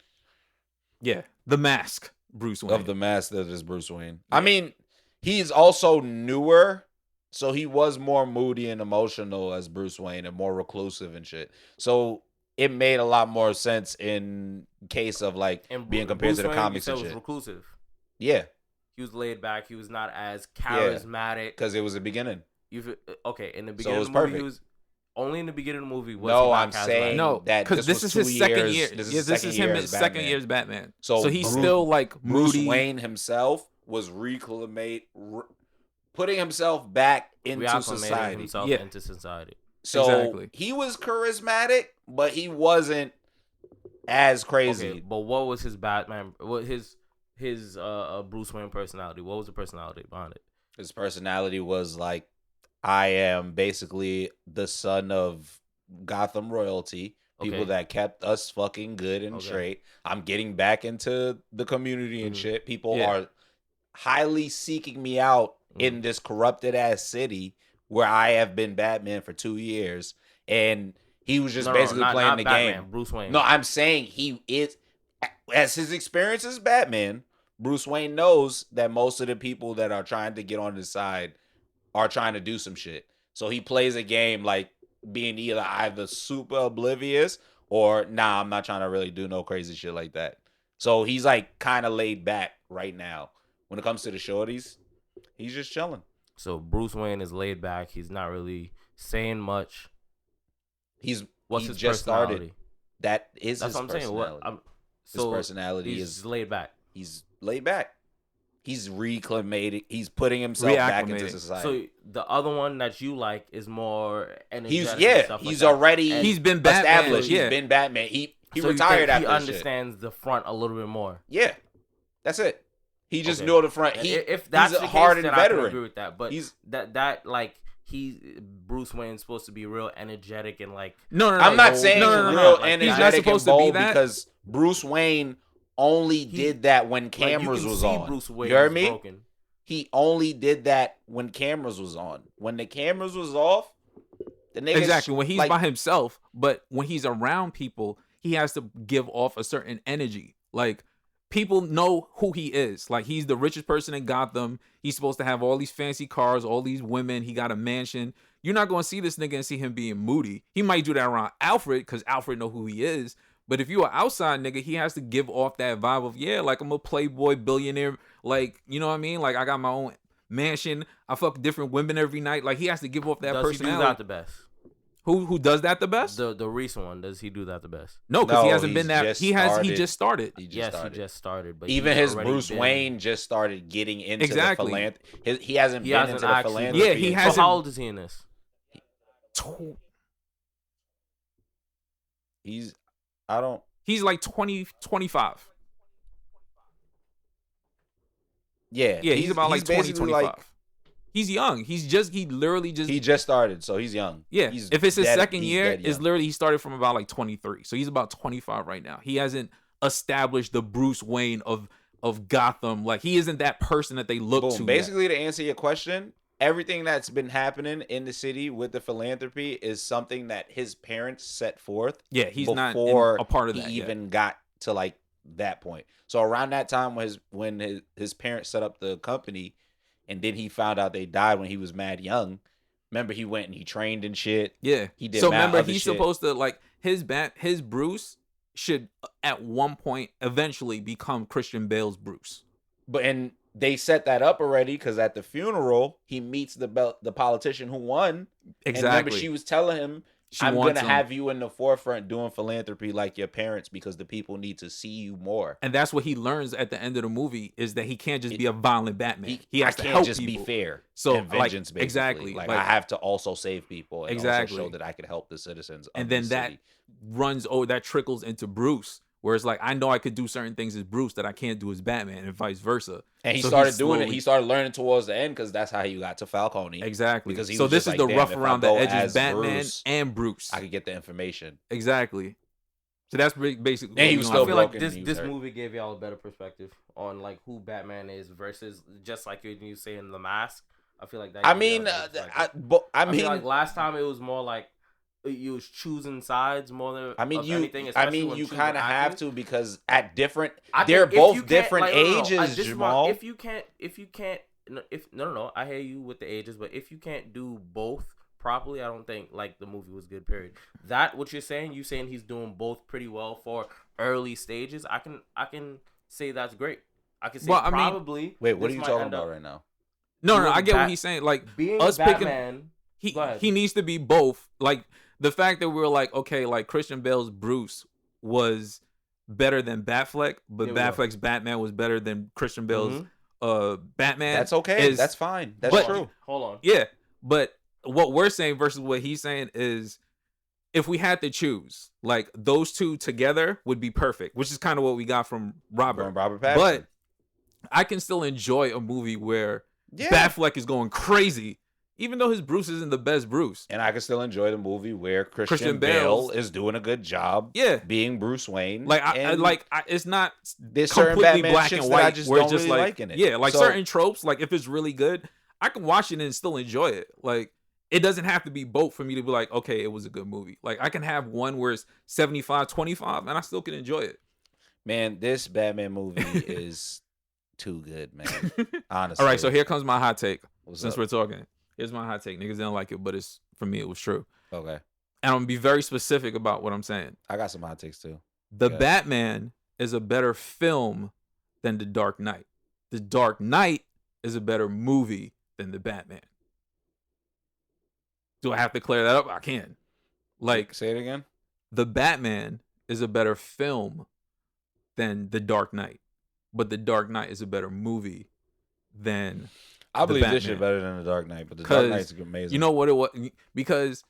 Yeah. The Mask, Bruce Wayne. Of the mask that is Bruce Wayne. Yeah. I mean, he's also newer, so he was more moody and emotional as Bruce Wayne and more reclusive and shit. So it made a lot more sense in case of like being compared Bruce to the Wayne, comics and was shit. reclusive. Yeah. He was laid back. He was not as charismatic. Because it was the beginning. Okay, in the beginning was of the movie, perfect. he was only in the beginning of the movie. Was No, he not I'm saying no, that because this was is his 2 second years. year. This is him his second year's Batman. So he's still like Bruce moody. Wayne himself was putting himself back into society. Himself into society. So exactly. He was charismatic, but he wasn't as crazy. Okay, but what was his Batman? What his Bruce Wayne personality? What was the personality behind it? His personality was like, I am basically the son of Gotham royalty, people that kept us fucking good and straight. I'm getting back into the community and shit. People are highly seeking me out in this corrupted ass city where I have been Batman for 2 years. And he was just basically playing not the Batman, game. Bruce Wayne. No, I'm saying he is, as his experience as Batman, Bruce Wayne knows that most of the people that are trying to get on his side are trying to do some shit. So he plays a game like being either super oblivious or I'm not trying to really do no crazy shit like that. So he's like kind of laid back right now. When it comes to the shorties, he's just chilling. So Bruce Wayne is laid back. He's not really saying much. What's his just personality? Started. That's his what I'm personality. saying. His personality is laid back. He's laid back. He's reclimated. He's putting himself back into society. So the other one that you like is more energetic. He's already he's been Batman. Established. Yeah. He's been Batman. He so retired after he this understands the front a little bit more. Yeah, that's it. He just knew the front. If that's he's a the hardened case, then veteran. I can agree with that. But that like Bruce Wayne's supposed to be real energetic and like. No. I'm not saying real Like, energetic and bold because Bruce Wayne only did that when cameras was on. Bruce Wayne you heard me? Broken. He only did that when cameras was on. When the cameras was off, the nigga exactly when he's by himself. But when he's around people, he has to give off a certain energy. Like people know who he is. Like he's the richest person in Gotham. He's supposed to have all these fancy cars, all these women. He got a mansion. You're not going to see this nigga and see him being moody. He might do that around Alfred because Alfred know who he is. But if you're an outside nigga, he has to give off that vibe of, like, I'm a playboy billionaire. Like, you know what I mean? Like, I got my own mansion. I fuck different women every night. Like, he has to give off that personality. Does he do that the best? Who does that the best? The recent one. Does he do that the best? No, because he hasn't been that. He just started. He just started. But even his Bruce Wayne just started getting into the philanthropy. He hasn't been into the philanthropy. Yeah, he hasn't. So how old is he in this? He's like 20, 25. Yeah. Yeah, he's about like 20, 25. He's young. He just started, so he's young. Yeah. If it's his second year, it's literally he started from about like 23. So he's about 25 right now. He hasn't established the Bruce Wayne of Gotham. Like he isn't that person that they look to. Basically, to answer your question, everything that's been happening in the city with the philanthropy is something that his parents set forth. Yeah, he's not a part of that. He even got to like that point. So around that time when his parents set up the company, and then he found out they died when he was mad young. Remember, he went and he trained and shit. Yeah, he did. So remember, he's supposed to like his Bruce should at one point eventually become Christian Bale's Bruce. But they set that up already because at the funeral he meets the politician who won. And remember, she was telling him, I'm going to have you in the forefront doing philanthropy like your parents because the people need to see you more. And that's what he learns at the end of the movie is that he can't just be a violent Batman. He has to help people. Be fair. So and vengeance, like, exactly. Like I have to also save people and exactly. also show that I can help the citizens. And then that that trickles into Bruce. Where it's like, I know I could do certain things as Bruce that I can't do as Batman and vice versa. And he started doing it. He started learning towards the end because that's how he got to Falcone. Exactly. Because he so was this just is like, the rough around the edges Batman Bruce, and Bruce. I could get the information. Exactly. So that's basically. And he was still I feel like broken. this movie gave y'all a better perspective on like who Batman is versus just like you say in The Mask. I feel like that. I mean, I feel like last time it was more like you was choosing sides more than anything. You kind of have to because at different, they're both different ages, Jamal. If you can't, I hear you with the ages, but if you can't do both properly, I don't think like the movie was good. Period. That what you're saying? You saying he's doing both pretty well for early stages? I can say that's great. I can say probably. Wait, what are you talking about right now? No, I get what he's saying. Like being us Batman, he needs to be both. Like the fact that we were like, okay, like Christian Bale's Bruce was better than Batfleck, but Batfleck's Batman was better than Christian Bale's Batman. That's okay. That's fine. That's true. Hold on. Yeah, but what we're saying versus what he's saying is, if we had to choose, like those two together would be perfect, which is kind of what we got from Robert Pattinson. But I can still enjoy a movie where Batfleck is going crazy, even though his Bruce isn't the best Bruce. And I can still enjoy the movie where Christian Bale is doing a good job being Bruce Wayne. Like, it's not there's completely black and white. I just where don't it's just really like, in it. Yeah, like certain tropes, like if it's really good, I can watch it and still enjoy it. Like, it doesn't have to be both for me to be like, okay, it was a good movie. Like, I can have one where it's 75-25 and I still can enjoy it. Man, this Batman movie is too good, man. Honestly. All right, so here comes my hot take. What's we're talking. Here's my hot take. Niggas didn't like it, but it's for me, it was true. Okay. And I'm going to be very specific about what I'm saying. I got some hot takes too. The Batman is a better film than The Dark Knight. The Dark Knight is a better movie than The Batman. Do I have to clear that up? I can. Like, say it again. The Batman is a better film than The Dark Knight, but The Dark Knight is a better movie than I believe this shit better than The Dark Knight, but The Dark Knight's amazing. You know what it was? Because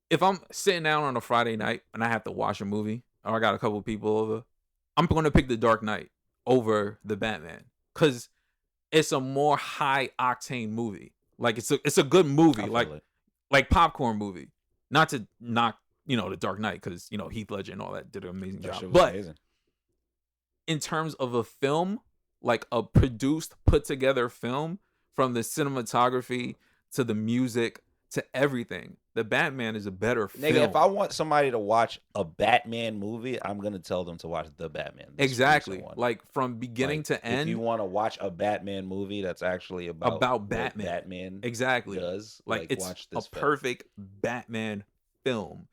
if I'm sitting down on a Friday night and I have to watch a movie, or I got a couple people over, I'm going to pick The Dark Knight over The Batman because it's a more high octane movie. Like it's a good movie, like popcorn movie. Not to knock, The Dark Knight because Heath Ledger and all that did an amazing job. But amazing. In terms of a film, like a produced, put together film, from the cinematography to the music to everything, the Batman is a better film. Nigga, if I want somebody to watch a Batman movie, I'm gonna tell them to watch the Batman. Exactly, like from beginning to end. If you want to watch a Batman movie that's actually about Batman, exactly, does like it's watch this a perfect Batman film.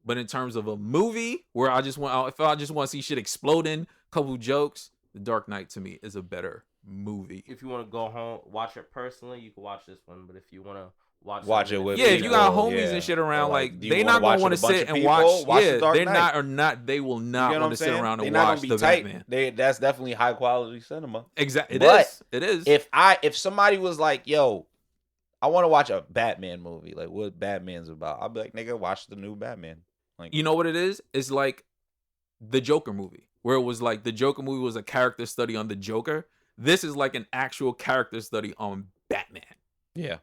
But in terms of a movie where if I just want to see shit exploding, couple jokes, The Dark Knight to me is a better movie. If you want to go home, watch it personally, you can watch this one. But if you want to watch it with if you got homies and shit around, like they not gonna want to sit and watch. They will not want to sit around and watch the Batman. That's definitely high quality cinema. Exactly, it is. If somebody was like, "Yo, I want to watch a Batman movie," like what Batman's about, I'd be like, "Nigga, watch the new Batman." Like, you know what it is? It's like the Joker movie, where it was like the Joker movie was a character study on the Joker. This is like an actual character study on Batman. Yeah.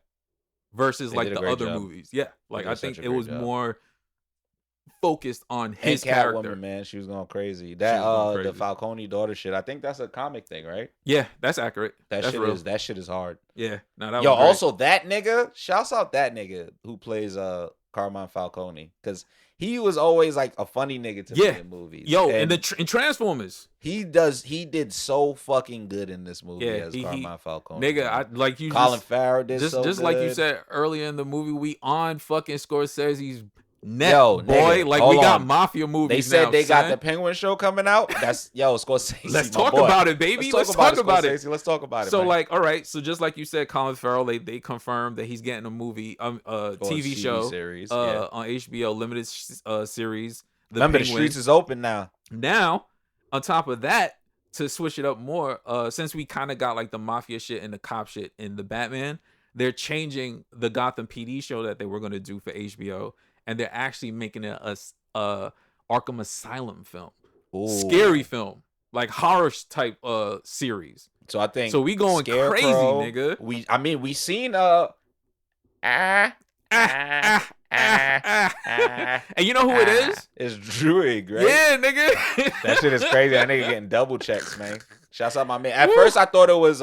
Versus like the other movies. Yeah. Like I think it was more focused on his character. Man, she was going crazy. The Falcone daughter shit. I think that's a comic thing, right? Yeah, that's accurate. That shit is hard. Yeah. No, that was also that nigga, shouts out that nigga who plays Carmine Falcone, because he was always like a funny nigga to me in movies. Yo, in Transformers, he did so fucking good in this movie as Carmine Falcone. Nigga, Colin Farrell did just good. Like you said earlier in the movie, we on fucking Scorsese's net, Yo, boy. nigga, Like hold we got on. mafia movies. They said now, they got son. the Penguin show coming out. That's Scorsese. Let's my talk boy. about it, baby. Let's talk about it. Scorsese. Let's talk about it. So man. like, all right. So just like you said, Colin Farrell, they confirmed that he's getting a movie, TV show, series, on HBO, limited series. Remember, the Penguin. streets is open now. Now, on top of that, to switch it up more, since we kind of got like the mafia shit and the cop shit in the Batman, they're changing the Gotham PD show that they were going to do for HBO, and they're actually making it a Arkham Asylum film, scary film, like horror type series. So I think so we going Scarecrow, crazy, nigga. We seen and you know who it is? It's Druid, right? Yeah, nigga. That shit is crazy. That nigga getting double checks, man. Shouts out my man. At first I thought it was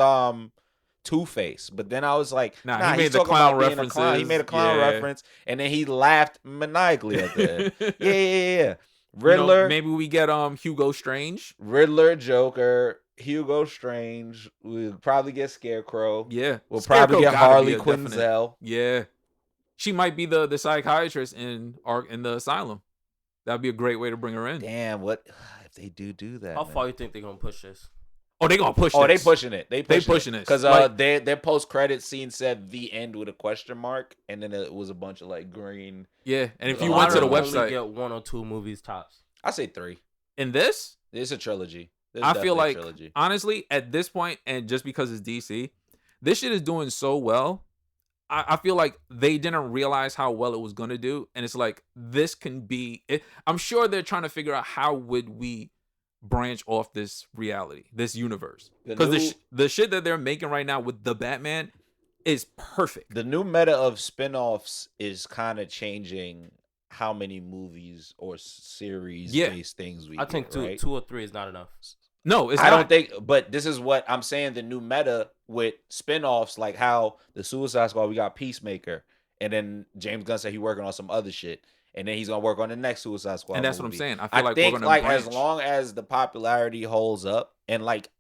Two-Face, but then I was like, nah, he made he's the talking clown about being a references. clown. He made a clown reference, and then he laughed maniacally at that. Yeah. Riddler. You know, maybe we get Hugo Strange. Riddler, Joker, Hugo Strange. We'll probably get Scarecrow. Yeah. We'll Scarecrow probably get gotta Harley be a definite. Quinzel. Yeah. She might be the psychiatrist in the asylum. That'd be a great way to bring her in. Damn, what if they do that? How man? far you think they're gonna push this? Oh, they gonna push. Oh, this. they pushing it. They pushing it because Like, their post credit scene said the end with a question mark, and then it was a bunch of like green. yeah, and if you A went lot to the of them only website get 1 or 2 movies tops. I say 3. in this, It's a trilogy. I feel like trilogy. honestly at this point, and just because it's DC, this shit is doing so well. I feel like they didn't realize how well it was gonna do, and it's like this can be. I'm sure they're trying to figure out how would we branch off this reality, this universe, because the shit that they're making right now with the Batman is perfect. The new meta of spinoffs is kind of changing how many movies or series based things we I think get, right? 2 or 3 is not enough. No, it's I not. don't think, but this is what I'm saying. The new meta with spinoffs, like how the Suicide Squad, we got Peacemaker, and then James Gunn said he's working on some other shit, and then he's gonna work on the next Suicide Squad. And that's movie. what I'm saying. I feel like think we're gonna like branch. as long as the popularity holds up, and like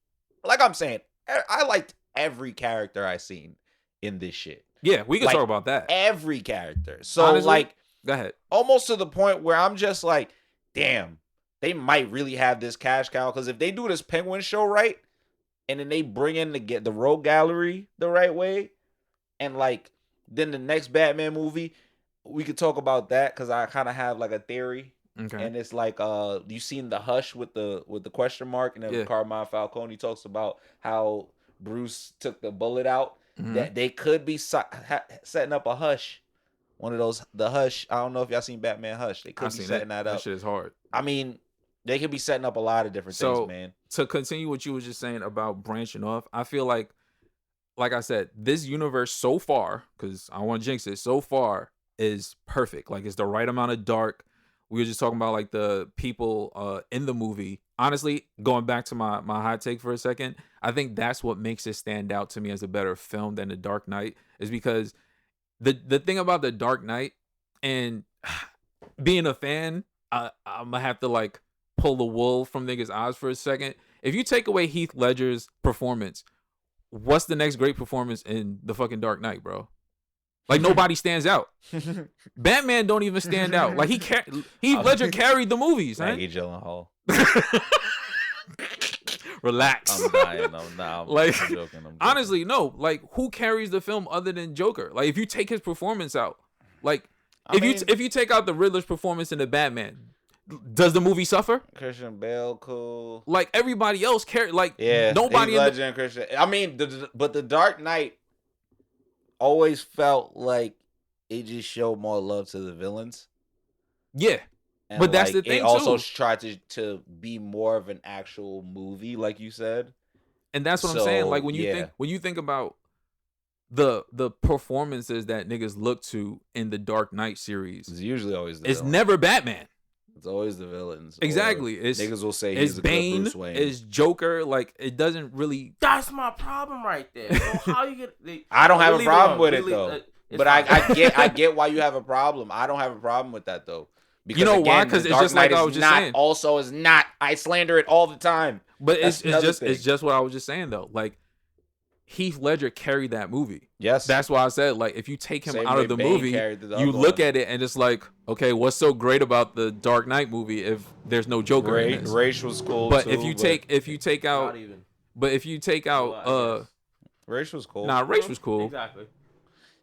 I'm saying, I liked every character I seen in this shit. Yeah, we can like, talk about that. Every character. So Honestly, like, go ahead. almost to the point where I'm just like, damn, they might really have this cash cow, because if they do this Penguin show right, and then they bring in the Rogue Gallery the right way, and like then the next Batman movie, we could talk about that, because I kind of have like a theory. Okay. And it's like you seen the Hush with the question mark, and then Carmine Falcone talks about how Bruce took the bullet out. Mhm. That they could be setting up a Hush. One of those, the Hush. I don't know if y'all seen Batman Hush. They could be setting that up. That shit is hard. I mean, they could be setting up a lot of different things, man. To continue what you were just saying about branching off, I feel like I said, this universe so far, because I want to jinx it, so far is perfect. Like, it's the right amount of dark. We were just talking about like the people in the movie. Honestly, going back to my hot take for a second, I think that's what makes it stand out to me as a better film than The Dark Knight, is because the thing about The Dark Knight, and being a fan, I'm gonna have to like pull the wool from niggas' eyes for a second. If you take away Heath Ledger's performance, what's the next great performance in the fucking Dark Knight, bro? Like, nobody stands out. Batman don't even stand out. Like, Heath Ledger carried the movies, man. Maggie Gyllenhaal. Relax. I'm dying. I'm Like, I'm joking. honestly, no. Like, who carries the film other than Joker? Like, if you take his performance out, like, if you take out the Riddler's performance in the Batman, does the movie suffer? Christian Bale, cool. Like, everybody else carry. Like, Yeah, nobody. Heath Ledger and Christian. I mean, but the Dark Knight always felt like it just showed more love to the villains. Yeah. And but that's like, the thing, it also too. tried to be more of an actual movie, like you said. And that's what I'm saying. Like, when yeah. you think about the performances that niggas look to in the Dark Knight series, It's usually always the it's villain. never Batman. It's always the villains. Exactly. Or It's niggas will say it's he's a Bane, good Bruce Wayne. it's Joker. Like, it doesn't really. That's my problem right there. So how you get? I don't have a leave problem alone. with it We leave- though. it's But fine. I get why you have a problem. I don't have a problem with that though. Because You know why? again, 'Cause the it's Dark just like Knight I is was just not, saying. Also is not. I slander it all the time. But That's it's another just thing. it's just what I was just saying though. Like, Heath Ledger carried that movie. Yes. That's why I said, like, if you take him Same out way of the Bane movie, carried the you other look one. at it and it's like, okay, what's so great about the Dark Knight movie if there's no Joker in this? Ra's was cool But too, if you take out, Not even. but if you take out, Well, I guess. Ra's was cool. nah, Race was cool. Exactly.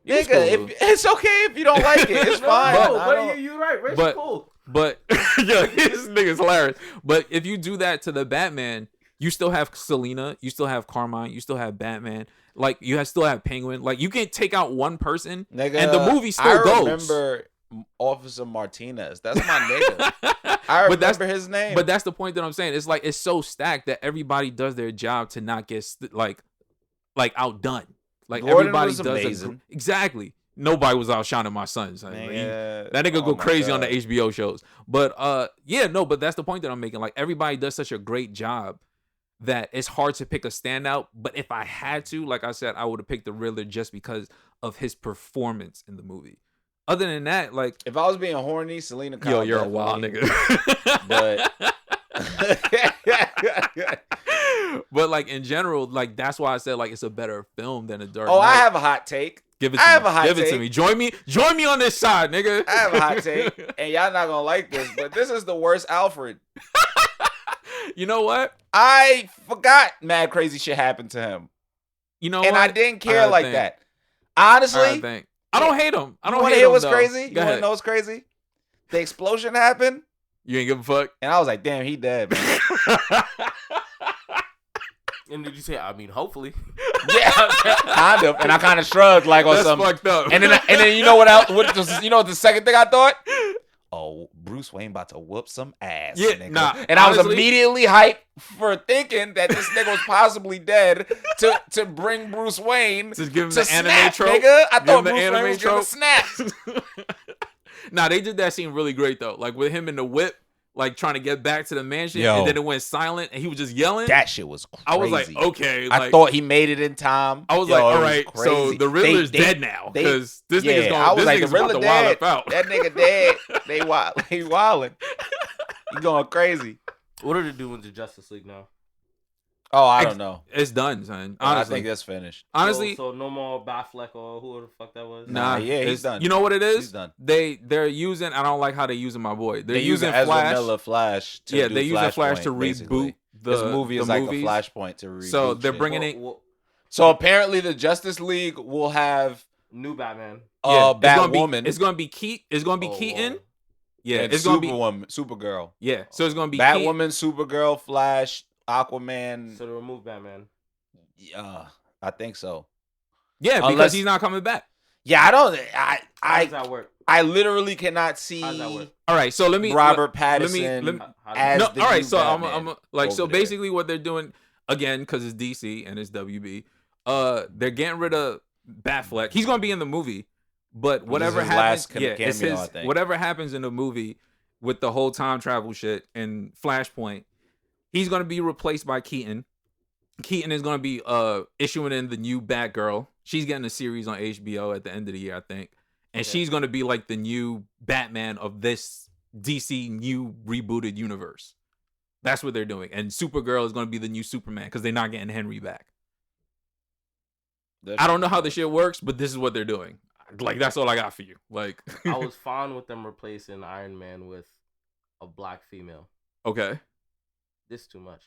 It's Nigga, cool. it's okay if you don't like it. It's fine. No, I but don't- you're right. Rachel's But- cool. But yo, this nigga's hilarious. But if you do that to the Batman, you still have Selina, you still have Carmine, you still have Batman. Like still have Penguin. Like you can take out one person, Nigga, and the movie still I goes. remember Officer Martinez. That's my nigga. I But that's- remember his name. But that's the point that I'm saying. It's like it's so stacked that everybody does their job to not get like outdone. Like Gordon everybody was does amazing. exactly. Nobody was outshining my sons. Like, Nigga, that nigga oh go my crazy on God. the HBO shows. But but that's the point that I'm making. Like everybody does such a great job that it's hard to pick a standout. But if I had to, like I said, I would have picked the Riddler just because of his performance in the movie. Other than that, like, If I was being horny, Selena yo, Kyle you're a wild definitely- nigga. But But like in general, like that's why I said like it's a better film than a Dark oh, Knight. I have a hot take. Give it I to have me. a hot Give it to take. me. Join me on this side, nigga. I have a hot take, and y'all not gonna like this, but this is the worst Alfred. You know what? I forgot mad crazy shit happened to him, You know and what? I didn't care gotta like think. that. I Honestly, think. I don't hate him. I you don't want to hate hear him, what's though. crazy? You Go want ahead. to know what's crazy? The explosion happened, You ain't give a fuck. and I was like, "Damn, he dead." Man. And did you say? I mean, hopefully. Yeah, kind of. And I kind of shrugged like on That's some. fucked up. And then you know what else? You know what the second thing I thought? Oh, Bruce Wayne about to whoop some ass. Yeah, nigga. nah, And I was honestly- immediately hyped for thinking that this nigga was possibly dead to bring Bruce Wayne Just give him to the anime snap, trope. nigga. I Give thought him the Bruce Wayne anime was gonna trope. snap. Nah, they did that scene really great though. Like with him in the whip, like trying to get back to the mansion, Yo. and then it went silent, and he was just yelling. That shit was crazy. I was like, okay. I like, thought he made it in time. I was Yo, like, it all was right, so crazy. the Riddler's They- dead now they- because this yeah, nigga's going. I was This like, nigga's the about Riddler to wild dead. up out. That nigga dead. They wild. He wilding. He going crazy. What are they doing to Justice League now? Oh, I don't know. It's done, son. I Honestly, think that's finished. honestly, so no more Batfleck or who the fuck that was. nah. yeah, he's it's- done. You know what it is? He's done. They're using. I don't like how they're using my boy. They're They using Ezra Flash. Miller Flash. To Yeah, do they use the Flash to Flashpoint, basically. reboot the This movie is the like movies. a Flashpoint to reboot. So they're shit. bringing in. So apparently, the Justice League will have new Batman. Yeah, Batwoman. It's gonna be It's gonna be Oh, Keaton. whoa. Yeah, and it's gonna be. Supergirl. Yeah, so it's gonna be Keaton. Batwoman, Supergirl, Flash, Aquaman. So to remove Batman. I think so. Yeah, because Unless- he's not coming back. Yeah, I don't. How does that work? I literally cannot How does that see work? All right, so let me. Robert let me- Pattinson let me- How as no, the all right. new So Batman I'm like, so over there. basically, what they're doing again, because it's DC and it's WB, they're getting rid of Batfleck. He's gonna be in the movie, but whatever his happens, last it's cameo, his. I think. Whatever happens in the movie with the whole time travel shit and Flashpoint, he's gonna be replaced by Keaton. Keaton is gonna be issuing in the new Batgirl. She's getting a series on HBO at the end of the year, I think, and Okay. she's gonna be like the new Batman of this DC new rebooted universe. That's what they're doing, and Supergirl is gonna be the new Superman because they're not getting Henry back. I don't know how the shit works, but this is what they're doing. Like that's all I got for you. Like, I was fine with them replacing Iron Man with a black female. okay. This too much.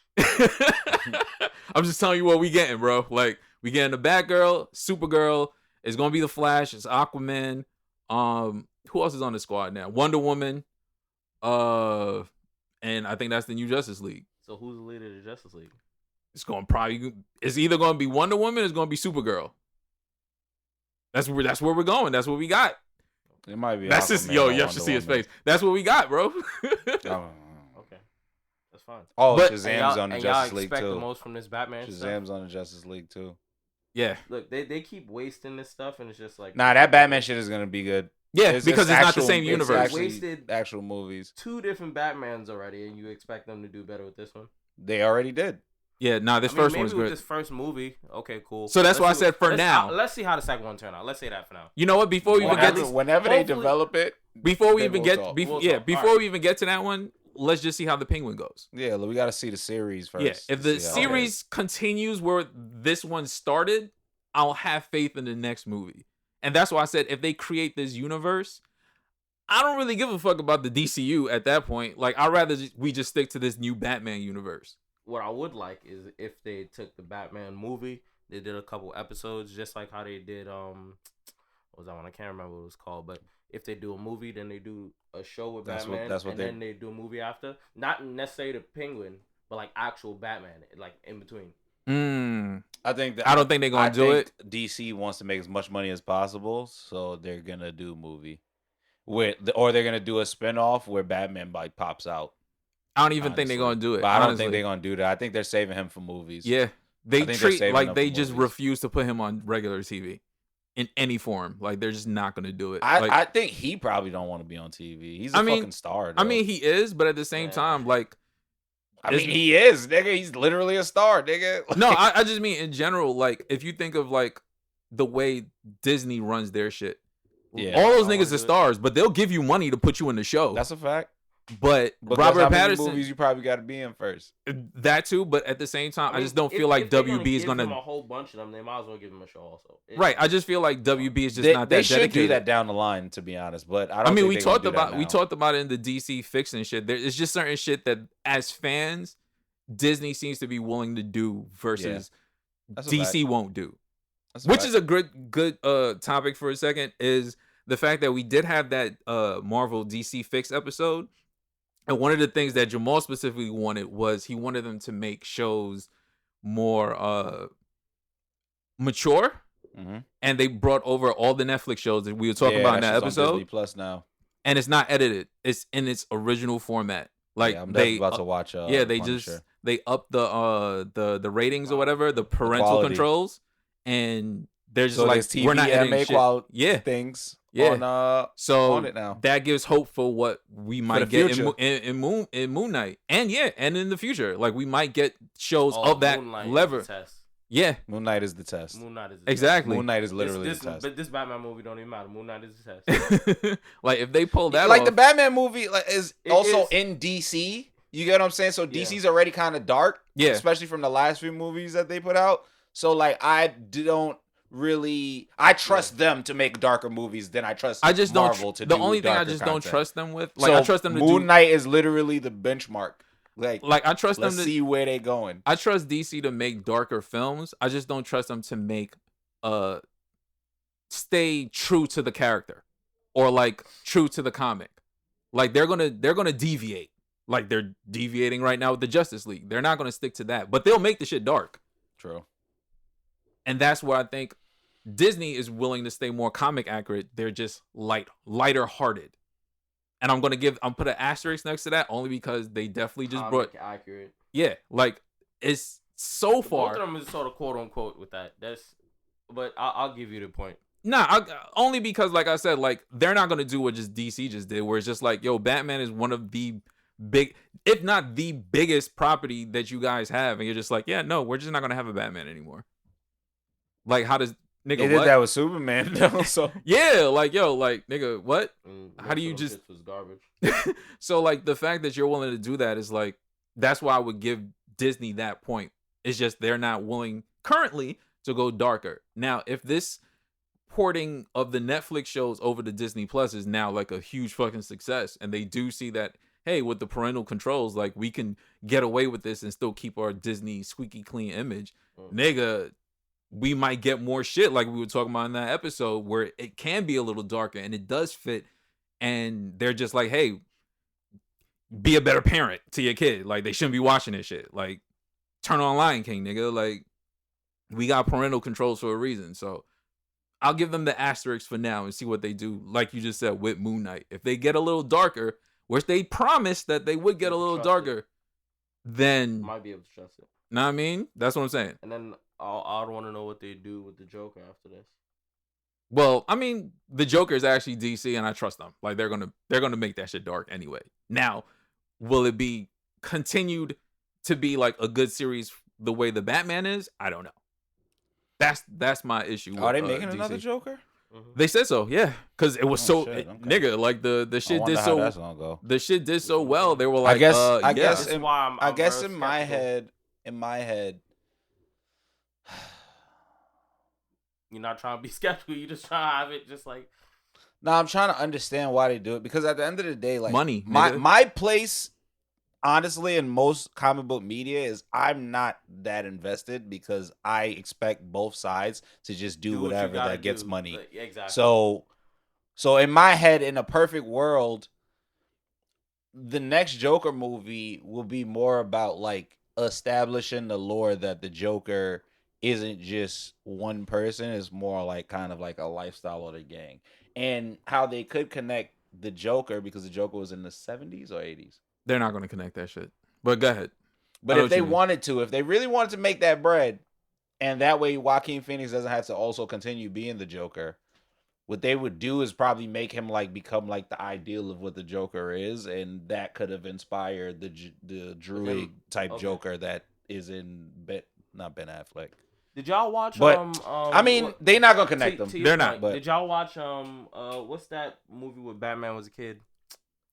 I'm just telling you what we getting, bro. Like we getting the Batgirl, Supergirl. It's gonna be the Flash. It's Aquaman. Who else is on the squad now? Wonder Woman. And I think that's the new Justice League. So who's the leader of the Justice League? It's either gonna be Wonder Woman or it's gonna be Supergirl. That's where we're going. That's what we got. It might be. That's just Aquaman yo. or You should Wonder see his Woman. face. That's what we got, bro. Okay, that's fine. Oh, But- Shazam's on the and Justice y'all League expect too. the most from this Batman stuff? Shazam's on the Justice League too. Yeah, Look, they keep wasting this stuff, and it's just like Nah, that Batman shit is gonna be good. yeah, because it's not the actual- same it's universe. actually Wasted- actual movies. 2 different Batmans already, and you expect them to do better with this one. They already did. Yeah, nah, this I mean, first maybe one's with good. this first movie, okay, cool. So that's Let's why I see said for let's- now. Let's see how the second one turn out. Let's say that for now. You know what? Before we even get Whenever, to, whenever they hopefully- develop it, before we then even we'll get talk. before, We'll yeah, talk. before Alright. we even get to that one, let's just see how the Penguin goes. Yeah, we got to see the series first. Yeah, if the series continues where this one started, I'll have faith in the next movie. And that's why I said if they create this universe, I don't really give a fuck about the DCU at that point. Like, I'd rather we just stick to this new Batman universe. What I would like is if they took the Batman movie, they did a couple episodes, just like how they did, what was that one? I can't remember what it was called, but if they do a movie, then they do a show with Batman, then they do a movie after. Not necessarily the Penguin, but like actual Batman, like in between. I don't think they're gonna do it. DC wants to make as much money as possible, so they're gonna do a movie or they're gonna do a spinoff where Batman like pops out. I don't even think they're gonna do it. But I don't think they're gonna do that. I think they're saving him for movies. Yeah, they just refuse to put him on regular TV in any form. Like, they're just not gonna do it. I think he probably don't want to be on TV. He's a fucking star. Though. I mean, he is, but at the same time, like. I mean, he is, nigga. He's literally a star, nigga. Like, no, I just mean in general, like, if you think of, like, the way Disney runs their shit. Yeah. All those niggas are stars, but they'll give you money to put you in the show. That's a fact. But Robert Pattinson... movies you probably got to be in first. That too, but at the same time, I just don't feel like WB is going to... give him a whole bunch of them, they might as well give him a show also. Right, I just feel like WB is just not that dedicated. They should do that down the line, to be honest, but I mean, we talked about it in the DC fiction shit. It's just certain shit that, as fans... Disney seems to be willing to do versus DC won't do. Which is a good topic for a second, is the fact that we did have that Marvel DC Fix episode. And one of the things that Jamal specifically wanted was he wanted them to make shows more mature. Mm-hmm. And they brought over all the Netflix shows that we were talking about in that episode. On Disney Plus now. And it's not edited. It's in its original format. Like, I'm definitely about to watch. They up the ratings or whatever, the parental controls, and they're just like, TV we're not editing shit. Things. So on it now. That gives hope for what we might get in Moon Knight, and in the future, like, we might get shows of that lever. Yeah, Moon Knight is the test. Exactly. Moon Knight is literally the test. But this Batman movie don't even matter. Moon Knight is the test. Like, if they pull that off, the Batman movie is also in DC. You get what I'm saying? So DC's already kind of dark, especially from the last few movies that they put out. So, like, I trust them to make darker movies than I trust Marvel to do. The only thing I just don't trust them with, like, I trust them to Moon Knight is literally the benchmark. Like I trust them to see where they going. I trust DC to make darker films. I just don't trust them to make stay true to the character or, like, true to the comic. Like, they're gonna deviate. Like, they're deviating right now with the Justice League. They're not gonna stick to that, but they'll make the shit dark. True. And that's where I think Disney is willing to stay more comic accurate. They're just lighter hearted. And I'm put an asterisk next to that only because they definitely just brought accurate. Yeah, like, it's so far. Both of them is sort of quote unquote with that. But I'll give you the point. Nah, only because, like I said, like, they're not gonna do what just DC just did, where it's just like, yo, Batman is one of the big, if not the biggest property that you guys have, and you're just like, yeah, no, we're just not gonna have a Batman anymore. Like, how does nigga? They did that with Superman, though. So yeah, like, yo, like, nigga, what? How do you just? Was garbage. So, like, the fact that you're willing to do that is like, that's why I would give Disney that point. It's just they're not willing currently to go darker. Now, if this porting of the Netflix shows over to Disney Plus is now like a huge fucking success, and they do see that, hey, with the parental controls, like, we can get away with this and still keep our Disney squeaky clean image, nigga, we might get more shit like we were talking about in that episode where it can be a little darker and it does fit, and they're just like, hey, be a better parent to your kid. Like, they shouldn't be watching this shit. Like, turn on Lion King, nigga. Like, we got parental controls for a reason. So I'll give them the asterisk for now and see what they do, like you just said, with Moon Knight. If they get a little darker, which they promised that they would get a little darker, then might be able to trust it. Know what I mean? That's what I'm saying. And then I'd want to know what they do with the Joker after this. Well, I mean, the Joker is actually DC, and I trust them. Like, they're gonna make that shit dark anyway. Now, will it be continued to be like a good series the way the Batman is? I don't know. That's my issue. Are they making another Joker? They said so, yeah, because it was nigga, like the shit did so. That's gonna go. The shit did so well. They were like, I guess in my head, you're not trying to be skeptical. You just trying to have it just like. No, I'm trying to understand why they do it because at the end of the day, like money. My place, honestly, in most comic book media is I'm not that invested because I expect both sides to just do whatever that gets money. Exactly. So in my head, in a perfect world, the next Joker movie will be more about like establishing the lore that the Joker isn't just one person. It's more like kind of like a lifestyle of the gang. And how they could connect the Joker because the Joker was in the 70s or 80s. They're not going to connect that shit. But go ahead. But if they wanted to, if they really wanted to make that bread, and that way Joaquin Phoenix doesn't have to also continue being the Joker, what they would do is probably make him like become like the ideal of what the Joker is, and that could have inspired the druid type Joker that is in not Ben Affleck. Did y'all watch? But I mean, they're not gonna connect them. They're not. But did y'all watch? What's that movie where Batman was a kid?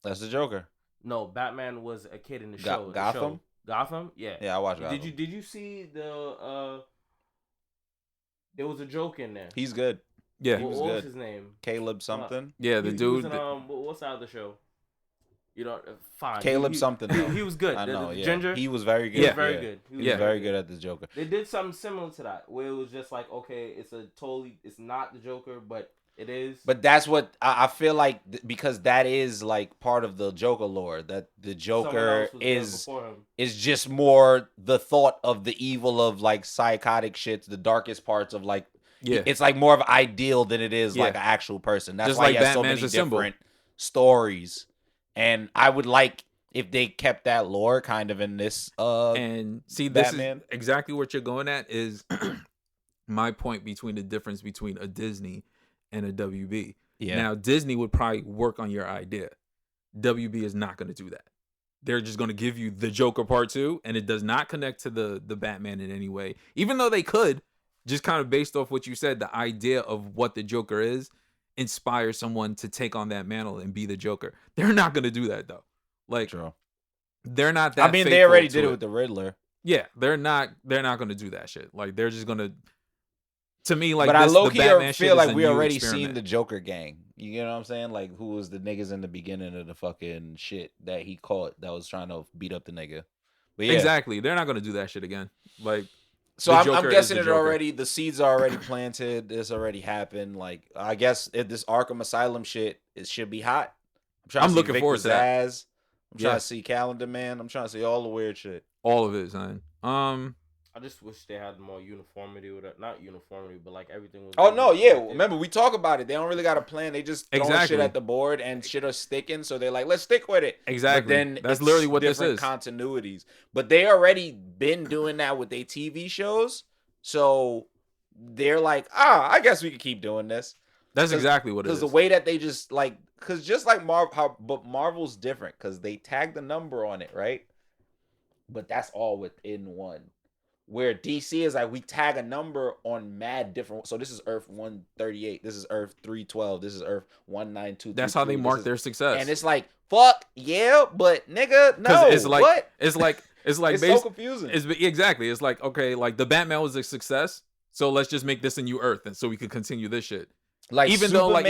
That's the Joker. No, Batman was a kid in the show. Gotham. Gotham. Yeah. Yeah, I watched Gotham. Did you see the? There was a joke in there. He's good. Yeah, he was what good. was his name? Caleb something. Yeah, the dude. He was in, what's out of the show? You know, fine. Caleb something. He was good. I know. The yeah. Ginger. He was very good. He was very good. He was very good at this Joker. They did something similar to that, where it was just like, okay, it's not the Joker, but it is. But that's what I feel like because that is like part of the Joker lore. That the Joker is just more the thought of the evil of like psychotic shits, the darkest parts of like. Yeah, it's like more of an ideal than it is like an actual person. That's just why like he has Batman's so many different stories. And I would like if they kept that lore kind of in this and see this Batman. Is exactly what you're going at is my point between the difference between a Disney and a WB. Yeah. Now Disney would probably work on your idea. WB is not going to do that. They're just going to give you the Joker part 2 and it does not connect to the Batman in any way. Even though they could, just kind of based off what you said, the idea of what the Joker is inspire someone to take on that mantle and be the Joker. They're not going to do that though. Like, True. They're not that. I mean, they already did it with the Riddler. Yeah, they're not going to do that shit. Like, they're just going to me, like, but this, I low-key feel like we already experiment. seen the Joker gang. You know what I'm saying? Like, who was the niggas in the beginning of the fucking shit that he caught that was trying to beat up the nigga. But yeah. Exactly. They're not going to do that shit again. Like, so I'm guessing it already. The seeds are already planted. This already happened. Like, I guess if this Arkham Asylum shit, it should be hot. I'm looking forward to that. I'm trying to see Calendar Man. I'm trying to see all the weird shit. All of it, man. I just wish they had more uniformity with it. Not uniformity, but like everything was. Oh no, yeah. Remember, we talk about it. They don't really got a plan. They just throwing shit at the board and shit are sticking. So they're like, let's stick with it. Exactly. But then that's literally what this is. Continuities. But they already been doing that with their TV shows. So they're like, I guess we could keep doing this. That's exactly what it is. Because the way that they just like, because just like but Marvel's different because they tag the number on it, right? But that's all within one. Where DC is like, we tag a number on mad different. So this is Earth 138. This is Earth 312. This is Earth 192. That's how they mark their success. And it's like, fuck yeah, but nigga, no. It's like, what? It's like it's so confusing. Exactly. It's like, okay, like the Batman was a success, so let's just make this a new Earth, and so we could continue this shit. Like, even Superman, though like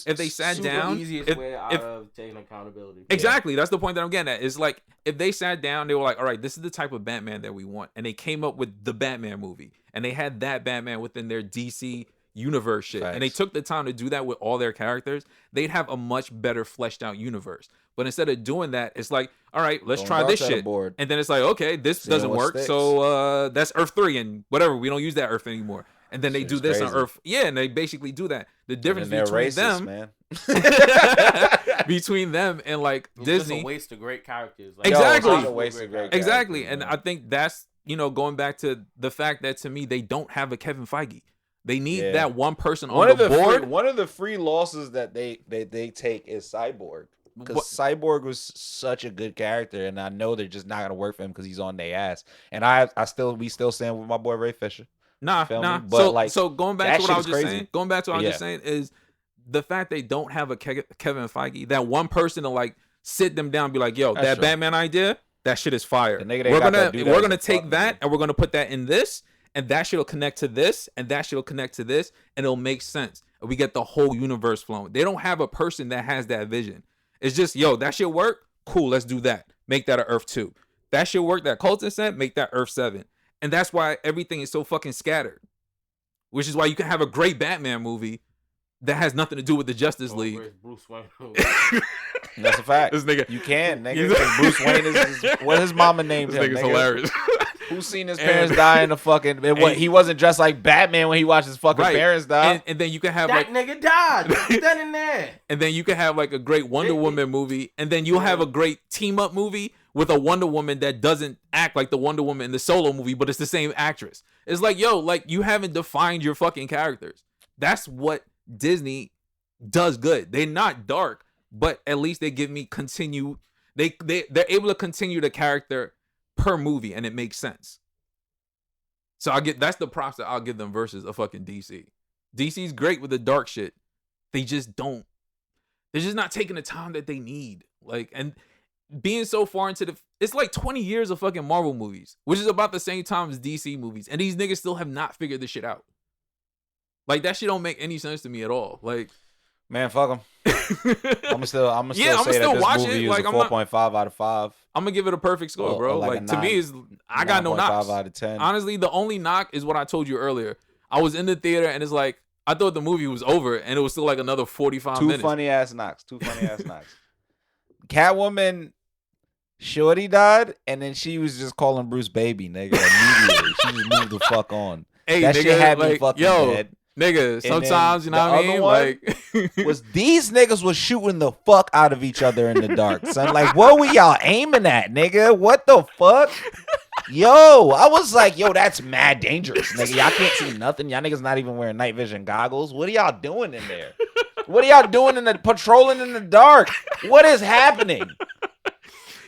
if they sat down, easiest way out of taking accountability. Exactly, that's the point that I'm getting at. Is like if they sat down, they were like, all right, this is the type of Batman that we want, and they came up with the Batman movie, and they had that Batman within their DC universe shit, and they took the time to do that with all their characters. They'd have a much better fleshed out universe. But instead of doing that, it's like, all right, let's try this shit, and then it's like, okay, this doesn't work, so that's Earth 3 and whatever. We don't use that Earth anymore. And then they do this on Earth. Yeah, and they basically do that. The difference between them, man. between them and like Disney, just a waste of great characters. Like, exactly. And I think that's, going back to the fact that to me they don't have a Kevin Feige. They need that one person on the board. One of the free losses that they take is Cyborg. Because Cyborg was such a good character, and I know they're just not gonna work for him because he's on their ass. And we still stand with my boy Ray Fisher. Nah. But so going back that to what shit I is was just crazy. saying, going back to what I was just saying is the fact they don't have a Kevin Feige, that one person to like sit them down and be like, yo, That's that true. Batman idea, that shit is fire. The nigga they We're got gonna that do that we're is gonna a take fuck that nigga. and we're gonna put that in this, and that shit'll connect to this, and that shit'll connect to this, and it'll make sense. And we get the whole universe flowing. They don't have a person that has that vision. It's just, yo, that shit work? Cool, let's do that. Make that an Earth 2. That shit work that Colton said, make that Earth 7. And that's why everything is so fucking scattered. Which is why you can have a great Batman movie that has nothing to do with the Justice League. Bruce Wayne. That's a fact. This nigga, You can, nigga. 'Cause Bruce Wayne is what his mama named this him. nigga's Nigga. hilarious. Who's seen his parents die in the fucking? He wasn't dressed like Batman when he watched his fucking parents die. And then you can have That nigga died. That in there. And then you can have like a great Wonder Woman movie, and then you'll have a great team up movie with a Wonder Woman that doesn't act like the Wonder Woman in the solo movie, but it's the same actress. It's like, yo, like you haven't defined your fucking characters. That's what Disney does good. They're not dark, but at least they give me continue. They're able to continue the character per movie, and it makes sense. So that's the props that I'll give them versus a fucking DC. DC's great with the dark shit. They just don't. They're just not taking the time that they need. Like, and being so far into it's like 20 years of fucking Marvel movies, which is about the same time as DC movies, and these niggas still have not figured this shit out. Like, that shit don't make any sense to me at all. Like, Man, fuck him. I'm still I'ma say that still this watch movie it. is Like, a I'm not- 4.5 out of 5. I'm gonna give it a perfect score, Or bro. like a Like, to 9, me, I got no knocks. 9.5 out of 10. Honestly, the only knock is what I told you earlier. I was in the theater and it's like, I thought the movie was over and it was still like another 45 Two minutes. funny ass knocks. Catwoman, Shorty died, and then she was just calling Bruce baby, nigga. Immediately, she just moved the fuck on. Hey, that nigga, shit had me like, fucking yo, dead. nigga, And sometimes, you then know what I the mean? other one Like, Was these niggas was shooting the fuck out of each other in the dark, son. Like, what were y'all aiming at, nigga? What the fuck? Yo, I was like, yo, that's mad dangerous, nigga. Y'all can't see nothing. Y'all niggas not even wearing night vision goggles. What are y'all doing in there? What are y'all doing in the patrolling in the dark? What is happening?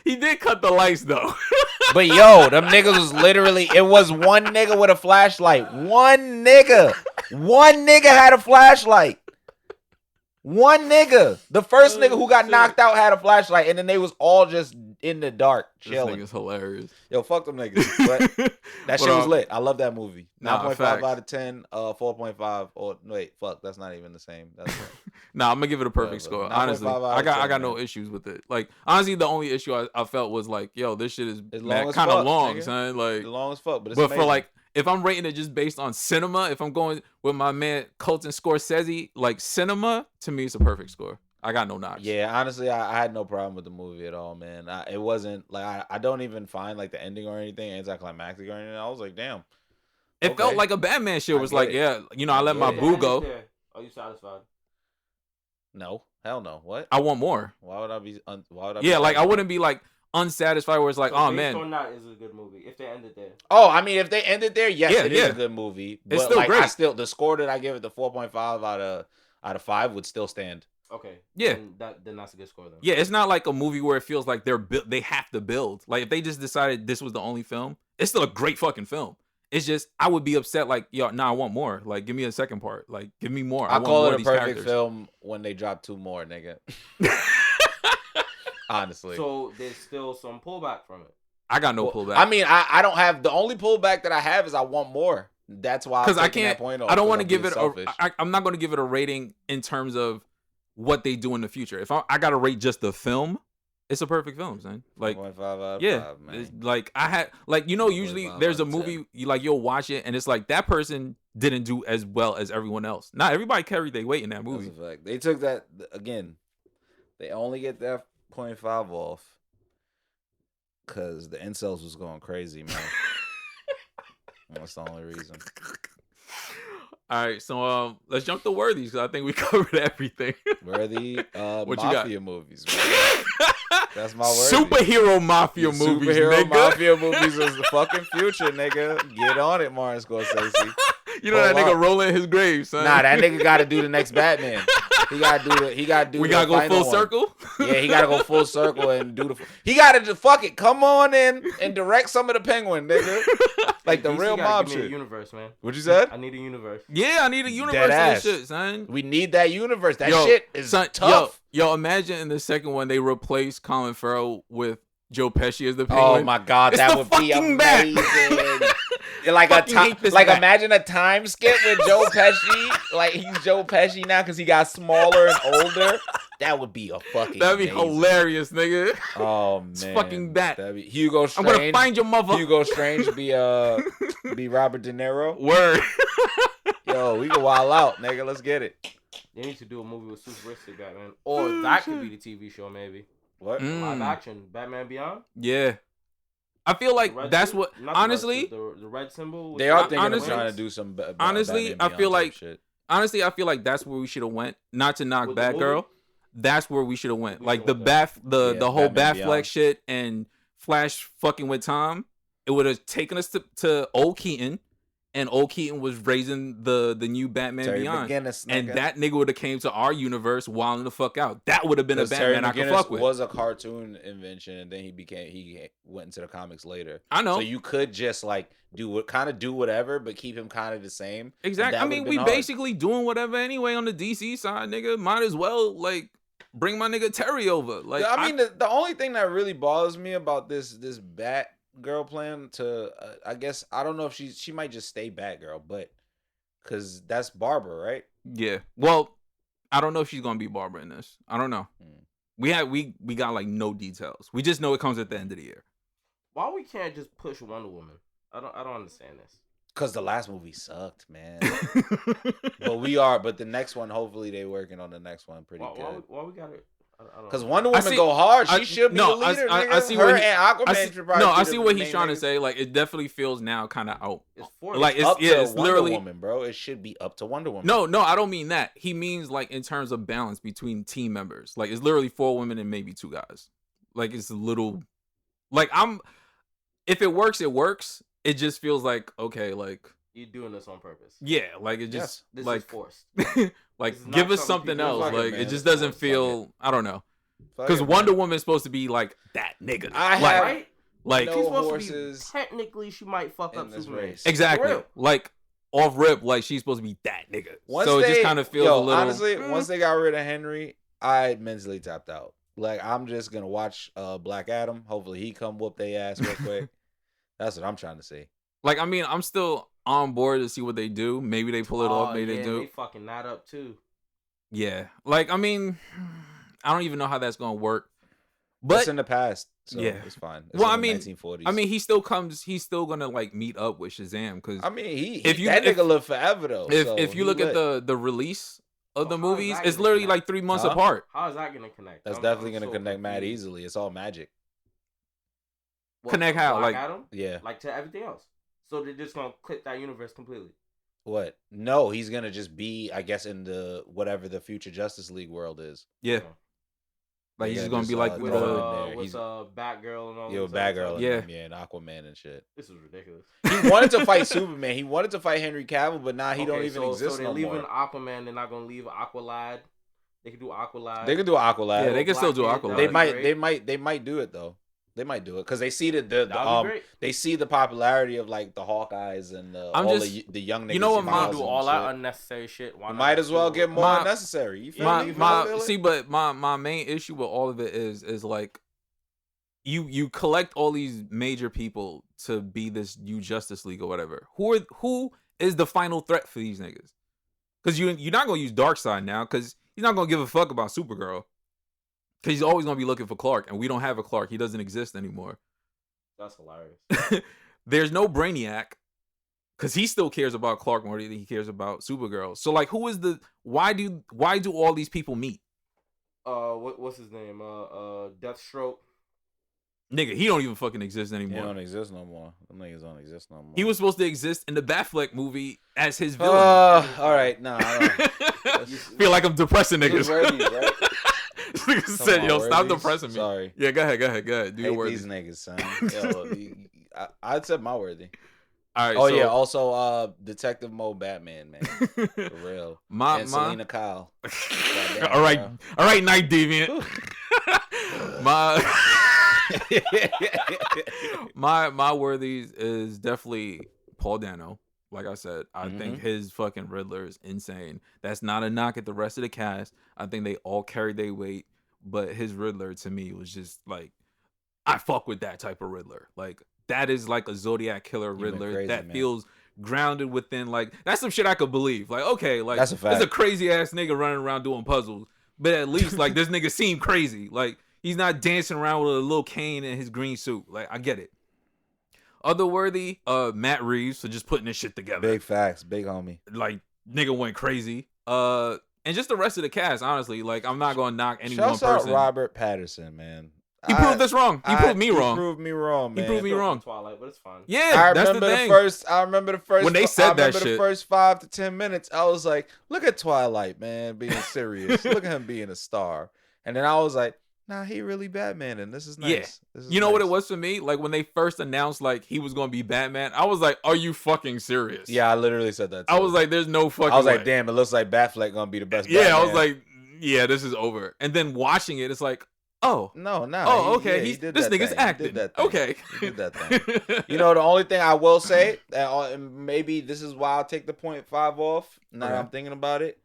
he did cut the lights though. But yo, them niggas was literally, it was one nigga with a flashlight. One nigga had a flashlight. One nigga. The first nigga who got knocked out had a flashlight, and then they was all just in the dark chilling. This nigga's hilarious. Yo, fuck them niggas. But that shit was lit. I love that movie. 9.5 out of 10, 4.5. Or wait, fuck, that's not even the same. That's right. Nah, I'm gonna give it a perfect Yeah, score. 9.5 Honestly, out of I 10, got no man. issues with it. Like, honestly, the only issue I felt was like, yo, this shit is It's long as kind of fuck, long, nigga. son. Like, It's long as fuck, but it's but amazing. for like, if I'm rating it just based on cinema, if I'm going with my man Colton Scorsese, like cinema, to me, it's a perfect score. I got no knocks. Yeah, honestly, I had no problem with the movie at all, man. It wasn't like I don't even find like the ending or anything anticlimactic or anything. I was like, damn. It felt okay. like a Batman shit. I Was get like, it. yeah, you know, I let get my it. boo go. Are you satisfied? No, hell no. What? I want more. Why would I be? Why would I? Be Yeah, like I satisfied? wouldn't be like unsatisfied where it's like, oh Based man, on that is a good movie. If they ended there. Oh, I mean, if they ended there, yes, Yeah, it is yeah. a good movie. But It's still like, great. the score that I give it, the 4.5 out of 5 would still stand. Okay. Yeah. Then that's a good score then. yeah, it's not like a movie where it feels like they have to build. Like if they just decided this was the only film, it's still a great fucking film. It's just I would be upset like, yo, nah, I want more. Like give me a second part. Like give me more. I I want call more it of a these perfect characters. film when they drop 2 more, nigga. Honestly. So there's still some pullback from it. I got no Well, pullback. I mean, I don't have the only pullback that I have is I want more. That's why because I taking can't. That point off, I don't 'cause want to I'm give being it. selfish. I'm not going to give it a rating in terms of what they do in the future. If I got to rate just the film, it's a perfect film, man. Like 4.5 out of yeah, 5, man. it's like I had like usually 4.5 there's a out of movie 10. you'll watch it and it's like that person didn't do as well as everyone else. Not everybody carried their weight in that movie. That's a fact. They took that again. They only get that 0.5 off because the incels was going crazy, man. That's the only reason. All right, so let's jump to worthies because I think we covered everything. Worthy What you got? mafia movies, man. That's my worthy. Superhero mafia movies, Superhero nigga. mafia movies is the fucking future, nigga. Get on it, Martin Scorsese. You know that Pull nigga up. rolling his grave, son. Nah, that nigga got to do the next Batman. He gotta do. We the gotta go final full one. circle. Yeah, he gotta go full circle and do the. He gotta just fuck it. Come on in and direct some of the Penguin, nigga. Like the DC real gotta mob give me a shit. universe, man. What you said? I need a universe. Yeah, I need a universe Dead of ass. this shit, son. We need that universe. That Yo, shit is son, tough. Yo, imagine in the second one they replace Colin Farrell with Joe Pesci as the Oh Penguin. my god, It's that the would be fucking Bat. amazing. Like a Fucking time, hate this like Bat. imagine a time skip with Joe Pesci. Like he's Joe Pesci now because he got smaller and older. That would be a fucking. That'd be amazing. hilarious, nigga. Oh man, It's fucking Bat. That'd be Hugo I'm Strange. gonna find your mother. Hugo Strange be Robert De Niro. Word. Yo, we can wild out, nigga. Let's get it. They need to do a movie with superistic Batman, or that could be the TV show, maybe. What? Live action, Batman Beyond. Yeah. I feel like The red that's symbol? what Not the honestly. red symbol, the red symbol. with They are the thinking honestly- of trying to do some. honestly, Batman I feel Beyond like- type shit. Honestly, I feel like that's where we should have went. Not to knock With the movie? Batgirl. That's where we should have went. We Like the should've went the Yeah, whole Batman Batfleck Beyond. shit and Flash fucking with Tom. It would have taken us to old Keaton, and old Keaton was raising the new Batman Terry Beyond. McGinnis, And nigga. that nigga would have came to our universe wilding the fuck out. That would have been a 'Cause Terry Batman I could McGinnis fuck with. was a cartoon invention, and then he went into the comics later. I know. So you could just like do whatever, but keep him kind of the same. Exactly. That I mean, would've we been hard. basically doing whatever anyway on the DC side, nigga. Might as well like bring my nigga Terry over. Like, I mean, the only thing that really bothers me about this Batgirl plan to, I guess I don't know if she might just stay Batgirl, but because that's Barbara, right? yeah. Well, I don't know if she's gonna be Barbara in this. I don't know. Hmm. We got like no details. We just know it comes at the end of the year. Why we can't just push Wonder Woman? I don't understand this. Because the last movie sucked, man. But the next one, hopefully they working on the next one pretty good. Why we got it? I don't Because know. Wonder Woman go hard. She should be the leader. I see her what and Aquaman should probably. no, I be see the what he's main trying to niggas. say. Like, it definitely feels now kind of out. It's for Like, Up to it's Wonder literally Woman, bro. It should be up to Wonder Woman. no. I don't mean that. He means like in terms of balance between team members. Like, it's literally 4 women and maybe 2 guys. Like, it's a little. Like, if it works, it works. It just feels like okay, like you're doing this on purpose. yeah, like it just This like is forced. like This is give not us something something people else. like it, Like man. it just Fuck doesn't it. feel. I don't know. Fuck Because it, Wonder man. Woman's supposed to be like that nigga. I like, have- Right? like no She's supposed horses to be technically she might fuck in up this Superman. race. exactly. real. Like off rip, like she's supposed to be that nigga. Once So it just they- kind of feels yo, a little. honestly, once they got rid of Henry, I mentally tapped out. Like I'm just gonna watch Black Adam. Hopefully he come whoop their ass real quick. That's what I'm trying to see. Like I mean, I'm still on board to see what they do. Maybe they pull it off. Maybe yeah, they do. They fucking that up too. Yeah. Like I mean, I don't even know how that's gonna work. But it's But in the past, so Yeah. it's fine. It's Well, in I the mean- 1940s. I mean, he still comes. He's still gonna like meet up with Shazam because I mean, if you- that if- nigga live forever though. if so if you he look at lit. the release of the Well, how is movies, that it's gonna literally connect? like 3 months Huh? apart. How is that gonna connect? that's I'm definitely gonna so connect mad confused. easily. It's all magic. What, Connect how? Black Like- Adam? Yeah. Like to everything else. So they're just gonna clip that universe completely. What? No, he's gonna just be, I guess, in the whatever the future Justice League world is. Yeah. Okay. Like he's Yeah, just gonna just, be like throw with it in the there. With He's- Batgirl and all. Yo, this other Batgirl, stuff. and Yeah. them, and Aquaman and shit. This is ridiculous. He wanted to fight Superman. He wanted to fight Henry Cavill, but now he don't even so, exist So they're no leaving more. Aquaman. They're not gonna leave Aqualad. They can do Aqualad. They can do Aqualad. Yeah, they can still do Black Aqualad. Kid, They that'd might, be great. they might do it though. They might do it because they see That'd be great. they see the popularity of like the Hawkeyes and I'm all just- the young niggas. you know what in my- Miles Do and all that shit. unnecessary shit. Why You not might just as well do get it? more My- unnecessary. You feel my me? You my feel it? see, but my main issue with all of it is like you collect all these major people to be this new Justice League or whatever. Who is the final threat for these niggas? Because you're not gonna use Darkseid now because he's not gonna give a fuck about Supergirl. Because he's always gonna be looking for Clark, and we don't have a Clark. He doesn't exist anymore. That's hilarious. There's no Brainiac because he still cares about Clark more than he cares about Supergirl. So like, who is the why do all these people meet? What's his name? Deathstroke. Nigga, he don't even fucking exist He anymore. don't exist no more. Them niggas don't exist no more. He was supposed to exist in the Batfleck movie as his villain. all right, nah. Feel like I'm depressing Niggas niggas. worthies, right? This nigga said, "Yo, stop depressing me." Sorry. Yeah, go ahead. Do your Hate worthy. these niggas, son. Yo, I'd said my worthy. All right. Oh so, yeah, also Detective Mo Batman, man. For real. And Selena Kyle. Goddamn, all right, bro. all right, Night Deviant. my worthies is definitely Paul Dano. Like I said, I think his fucking Riddler is insane. That's not a knock at the rest of the cast. I think they all carried their weight, but his Riddler to me was just like, I fuck with that type of Riddler. Like that is like a Zodiac killer Riddler crazy, that man. feels grounded within, like, that's some shit I could believe. Like, okay, like That's a fact. there's a crazy ass nigga running around doing puzzles, but at least like this nigga seemed crazy. Like he's not dancing around with a little cane in his green suit. Like I get it. Otherworthy, Matt Reeves for just putting this shit together. Big facts, big homie. Like nigga went crazy. And just the rest of the cast, honestly, like I'm not gonna knock any Shouts one person. out Robert Pattinson, man. He proved us wrong. He proved me wrong. He proved me wrong, man. He proved me wrong. Twilight, but it's fine. Yeah, that's the thing. I remember the first when they said that the shit. first 5 to 10 minutes, I was like, look at Twilight, man, being serious. Look at him being a star. And then I was like, nah, he really Batman, and this is nice. Yeah. This is You know nice. what it was for me? Like when they first announced like he was gonna be Batman, I was like, are you fucking serious? Yeah, I literally said that too. I was like, there's no fucking I was like, way. damn, it looks like Batfleck gonna be the best Yeah, Batman. I was like, yeah, this is over. And then watching it, it's like, oh. No. Oh, okay. He did this that nigga's thing. acting. He did that thing. Okay. He did that thing. You know, the only thing I will say, and maybe this is why I'll take the 0.5 off. Now that I'm thinking about it.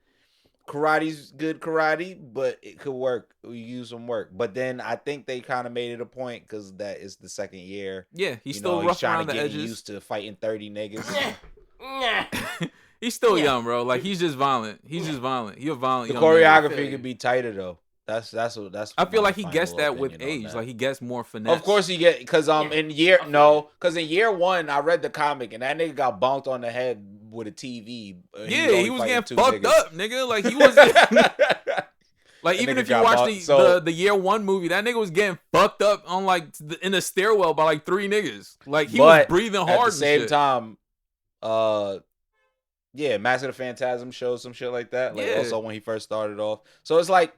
Karate's good karate, but it could work. We use some work. But then I think they kind of made it a point because that is the second year. Yeah, he's You still know, rough trying around to the get edges. used to fighting 30 niggas. He's still young, bro. Like he's just violent. He's just violent. He's a violent. The young nigga. choreography could be tighter though. That's. I feel my like he gets final that with opinion on age. that. Like he gets more finesse. Of course he get because in year one I read the comic and that nigga got bonked on the head with a TV. Yeah, only he was fighting getting two fucked niggas. up, nigga. Like he wasn't. Like That even nigga if you got watch bonked. the year one movie, that nigga was getting fucked up on like in the stairwell by like 3 niggas. Like he was breathing hard. At the and same shit. time, yeah, Mask of the Phantasm shows some shit like that. Like Yeah. also when he first started off, so it's like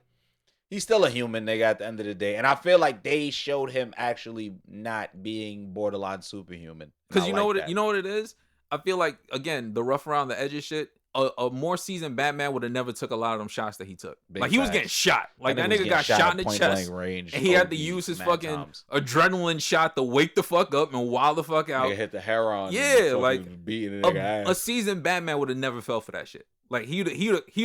he's still a human nigga at the end of the day, and I feel like they showed him actually not being borderline superhuman. Because I you know like what that. you know what it is. I feel like again the rough around the edges shit. A more seasoned Batman would have never took a lot of them shots that he took. Big like he was facts. getting shot. Like that was nigga getting got shot at in the point chest. blank range. And he had to OD use his mad fucking times. adrenaline shot to wake the fuck up and wild the fuck out. Nigga hit the heron. Yeah, and like, fucking beating the nigga A ass. seasoned Batman would have never fell for that shit. Like he'd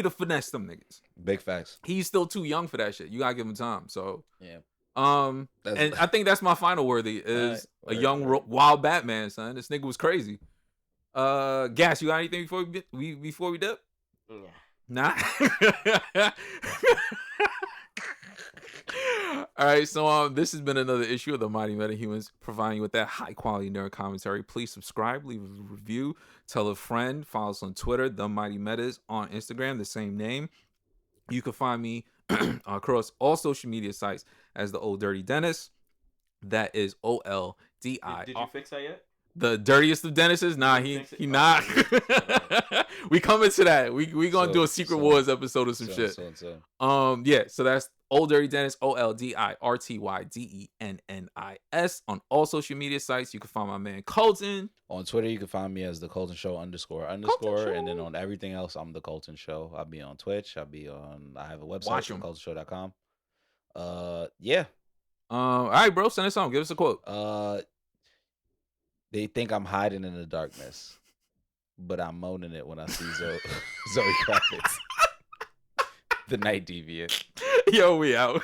have finessed them niggas. Big facts. He's still too young for that shit. You gotta give him time. So Yeah. and I think that's my final worthy is Alright, a young wild Batman, son. This nigga was crazy. Gas, you got anything before we dip? Nah. All right, so this has been another issue of the Mighty Metahumans, providing you with that high quality nerd commentary. Please subscribe, leave a review, tell a friend, follow us on Twitter, The Mighty Metas, on Instagram, the same name. You can find me across all social media sites as the Old Dirty Dennis. That is OLDI. Did you fix that yet? The dirtiest of Dennis's? Nah, he not. We coming to that. We gonna do a Secret Wars episode of some shit. Yeah, so that's Old Dirty Dennis, OLDIRTYDENNIS on all social media sites. You can find my man Colton. On Twitter, you can find me as the Colton Show __, Show. and then on everything else, I'm the Colton Show. I'll be on Twitch. I have a website, Watch 'em. coltonshow.com. Yeah. All right, bro, send us something. Give us a quote. They think I'm hiding in the darkness, but I'm moaning it when I see Zoe Kravitz. The Night Deviant. Yo, we out.